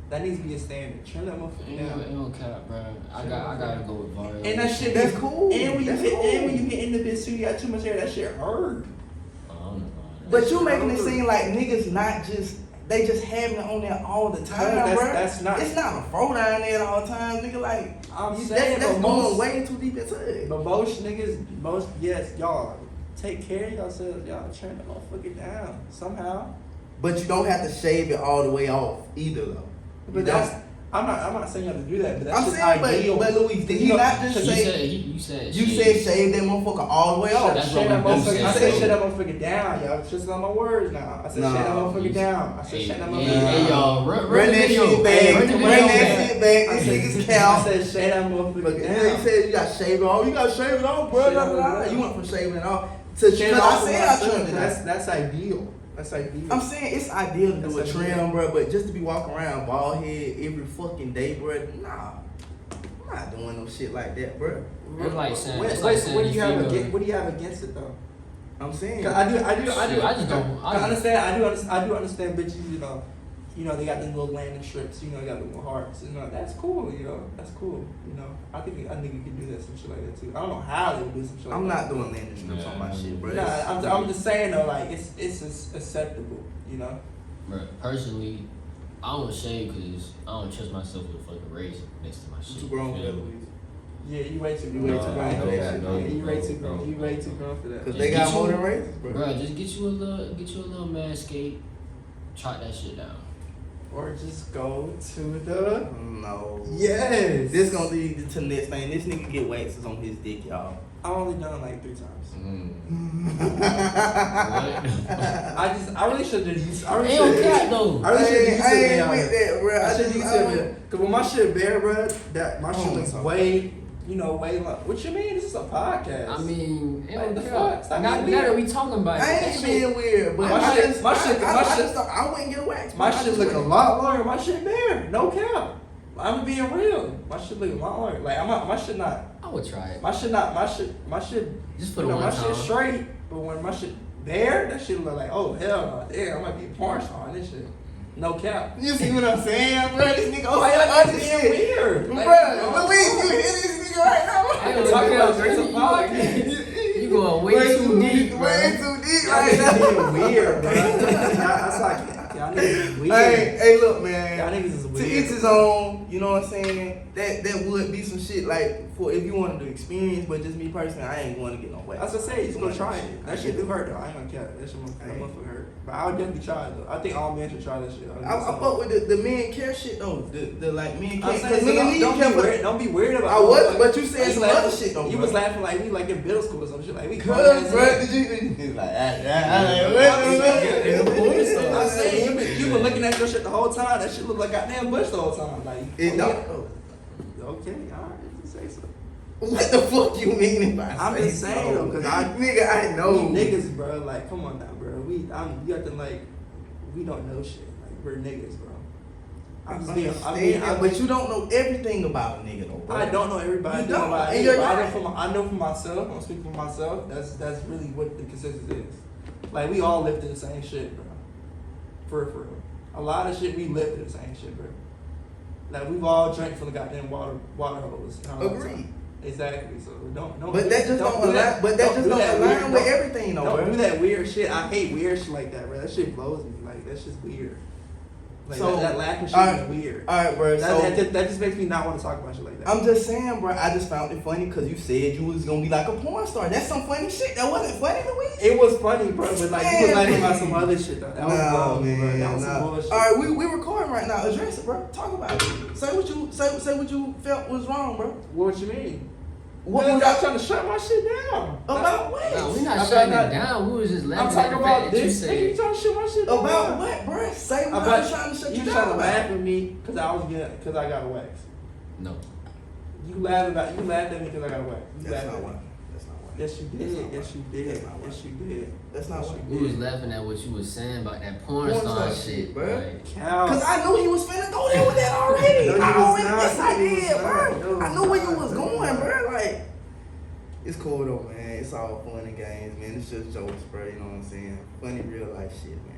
S4: That needs to be a standard. Trim that motherfucker down.
S3: It don't cap, bro. I gotta go with Vari.
S4: And that shit,
S2: that's cool.
S4: And when you get in the bitch suit, you got too much hair. That shit hurt.
S3: I don't know.
S2: But you making it seem like niggas not just. They just having it on there all the time, bro.
S4: That's not.
S2: It's not a fro down there all the time, nigga. Like
S4: I'm saying,
S2: that's going way too deep into it.
S4: But most niggas, y'all take care of yourselves. Y'all turn the motherfucker down somehow.
S2: But you don't have to shave it all the way off either, though.
S4: But I'm not saying you have to do that. But that's
S2: I'm
S4: just
S2: saying,
S4: ideal.
S2: but Luis, did he not just say?
S3: You said
S2: shave that motherfucker all the way off.
S4: I said shut that motherfucker down, y'all. Just on my words now. I said shut that motherfucker down. I said shut that motherfucker down.
S3: Hey y'all, run
S2: that shit back. Run that shit back.
S4: I
S2: This nigga's cow.
S4: I said shut that motherfucker down.
S2: He said you got to shave it off. You got to shave it off, bro. You went from shaving it off to because I said I trimmed it.
S4: That's ideal. That's ideal.
S2: I'm saying it's ideal to do a trim, bro, but just to be walking around bald head every fucking day, bro, nah. I'm not doing no shit like that, bro.
S3: It's like saying,
S4: what do you have against it though?
S2: I'm saying
S3: I just don't.
S4: I do understand bitches, they got the little landing strips. They got the little hearts. That's cool. That's cool. I think a nigga can do that, some shit like that too. I don't know how they would do some shit like that.
S2: I'm not doing landing strips on my shit, bro.
S4: Nah, I'm just saying though, like it's acceptable.
S3: Bro, personally, I don't shave because I don't trust myself with a fucking razor next to my shit.
S2: Too grown for that, Louise.
S4: Yeah, you way too grown for that. You way too grown for that.
S2: Cause they got more than razors, bro.
S3: Bro, just get you a little Manscaping, chop that shit down.
S4: Or just go to the...
S2: No.
S4: Yes.
S2: This gonna lead to the next thing. This nigga get waxes on his dick, y'all.
S4: I've only done it like 3 times.
S3: What?
S4: I really should have used. I really
S3: Ain't
S4: should
S3: no cat though.
S4: I really should have used it.
S2: ain't with that, bro.
S4: I should have used it, cause when my shit bare, bro, that my shit looks way, way like. What you mean? This is a podcast.
S3: I mean,
S4: Like, the
S3: fuck.
S4: fuck? Stop
S3: Not
S4: being
S3: that
S4: weird.
S3: we talking about.
S2: I ain't being weird, but
S4: My shit-
S2: I wouldn't get a wax.
S4: My shit look a lot longer. My shit bare. No cap. I'm being real. My shit look a lot longer. Like my shit not.
S3: I would try it.
S4: My shit
S3: Just for the one
S4: my
S3: time.
S4: shit straight, but when my shit there, that shit look like, oh hell no, damn, I might be a porn star on this shit. No cap.
S2: You see what I'm saying, bro? This nigga,
S4: Why y'all being weird?
S2: bro.
S4: Like,
S2: Louise, you hear this nigga right now?
S3: I ain't
S4: talking
S3: gonna
S4: about
S3: talk
S4: some podcast.
S3: You going way too deep, bro.
S2: Way too deep
S4: Y'all
S2: right now.
S4: being weird, bro. That's like, y'all niggas is weird.
S2: Hey, look, man.
S4: Y'all niggas is
S2: To
S4: weird.
S2: each his own, you know what I'm saying? That would be some shit like for if you wanted to experience, but just me personally, I ain't going to get no wax.
S4: That's what I say. You just gonna try it. That shit do hurt though. I ain't gonna cap. That shit motherfucker hurt. But I would definitely try it though. I think all men should try that shit.
S2: I fuck with the men care shit though. The like men care.
S4: I'm
S2: Cause
S4: saying,
S2: me and
S4: don't be weird about
S2: I
S4: it.
S2: wasn't, but you said
S4: You
S2: some
S4: laugh-
S2: other shit though.
S4: You was laughing like we like in middle school or some shit. Like we
S2: Cause, bro, did you? He's like,
S4: I'm saying you been looking at your shit the whole time. That shit look like goddamn bush the whole time. Like
S2: it don't.
S4: Okay, alright, you say so.
S2: What the fuck you mean if I
S4: I'm
S2: say
S4: just saying
S2: so?
S4: though, cause
S2: nigga, I know.
S4: we niggas, bro. Like, come on now, bro. You acting like we don't know shit. Like we're niggas, bro.
S2: but you don't know everything about a nigga though, bro.
S4: I don't know everybody.
S2: You don't.
S4: I
S2: And you're
S4: know
S2: right.
S4: I know for myself. I'm speaking for myself. That's really what the consensus is. Like we all live through the same shit, bro. For real. A lot of shit we live through the same shit, bro. Like we've all drank from the goddamn water hose.
S2: Agreed.
S4: Exactly. So don't.
S2: But that just don't align. But that just don't align with everything, though,
S4: Don't
S2: bro.
S4: do that weird shit. I hate weird shit like that, bro. That shit blows me. Like that's just weird. Like
S2: So,
S4: that laughing shit is weird.
S2: All right, bro.
S4: That just makes me not want to talk about shit like that.
S2: I'm just saying, bro. I just found it funny because you said you was gonna be like a porn star. That's some funny shit. That wasn't funny, Louise.
S4: It was funny, bro, but like you was
S2: Man,
S4: laughing about some other shit though. That was
S2: Nah,
S4: man. Bro. That was
S2: nah.
S4: some bullshit.
S2: All right, we recording right now. Address it, bro. Talk about it. Say what you felt was wrong, bro.
S4: What you mean?
S2: What
S4: What
S2: was
S4: y'all trying to shut my shit down?
S2: about what?
S3: No, we
S4: I'm
S3: not shutting
S4: not-
S3: it down. We was just
S4: I'm
S3: laughing at
S4: talking
S3: the
S4: about
S3: fact that you
S4: this. Nigga, you
S3: said.
S4: trying to shut my shit down?
S2: About what, bro? Say what I'm trying to shut you
S4: You
S2: down
S4: trying to
S2: about.
S4: laugh at me because I got a wax.
S3: No.
S4: You laughed at me because I got a wax. You
S2: That's
S4: laughed
S2: not
S4: at
S2: why.
S4: me.
S2: That's not why.
S4: Yes, you did. Yes, you did.
S2: That's not why.
S4: Yes, you did.
S2: That's not
S4: Yes,
S2: why.
S4: you
S3: We was
S4: did.
S3: laughing at what you was saying about that porn
S2: Porn
S3: star
S2: star
S3: shit,
S2: shit, bro.
S3: Like,
S2: Cause I knew he was finna go there with that already.
S4: No, he
S2: I
S4: was
S2: already,
S4: not.
S2: yes, I
S4: He was
S2: did,
S4: not.
S2: bro.
S4: No,
S2: I
S4: he
S2: knew where
S4: was
S2: you
S4: not.
S2: was
S4: No, he
S2: going,
S4: was
S2: bro. Like, it's cool though, man. It's all fun and games, man. It's just jokes, bro. You know what I'm saying? Funny real life shit, man.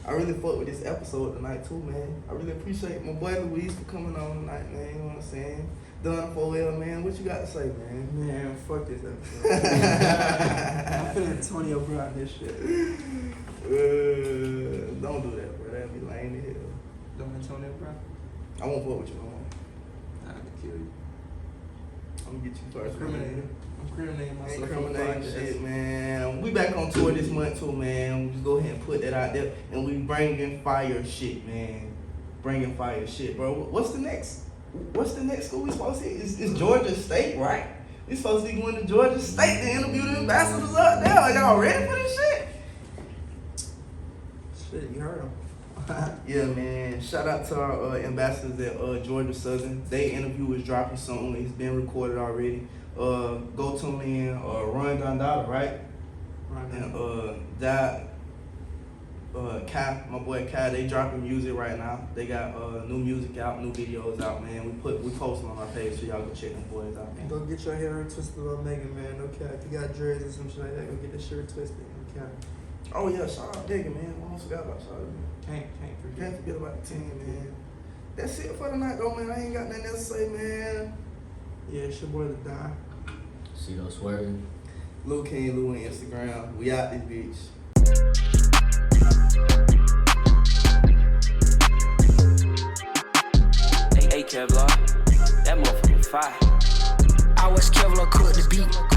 S2: I really fuck with this episode tonight too, man. I really appreciate my boy Louise for coming on tonight, man. You know what I'm saying? Done for well, man. What you got to say, man?
S4: Man, fuck this episode. I'm finna Antonio Brown this shit.
S2: Don't do that, bro. That'd be lame as hell.
S4: Don't Antonio Brown?
S2: I won't fuck with you no more.
S4: I can kill you.
S2: I'm gonna get you first.
S4: I'm incriminating myself.
S2: Incriminating shit, man. We back on tour this month too, man. We just go ahead and put that out there, and we bringing fire shit, man. Bringing fire shit, bro. What's the next school we supposed to hit? It's Georgia State, right? We supposed to be going to Georgia State to interview the ambassadors up there. Are y'all ready for this shit?
S4: Shit, you heard him.
S2: Yeah, man. Shout out to our ambassadors at Georgia Southern. Their interview is dropping soon. It's been recorded already. Go tune in. Run Gondala, right?
S4: Right.
S2: And Kai, my boy Kai, they dropping music right now. They got new music out, new videos out, man. We post them on our page, so y'all go check them boys out, man.
S4: Go get your hair twisted on Megan, man. Okay, if you got dreads or some shit like that, go get that shit twisted. Okay.
S2: Oh yeah, shout out Digger, man. Almost forgot about shout out.
S4: Can't
S2: Can't forget about the team, man. That's it for tonight, though, man. I ain't got nothing else to say, man.
S4: Yeah, it's your boy the Die.
S3: Sitoswervin.
S2: Lil King, Lou on Instagram. We out this bitch.
S1: Hey, Kevlar, that motherfucker fire. I was Kevlar, cook the beat.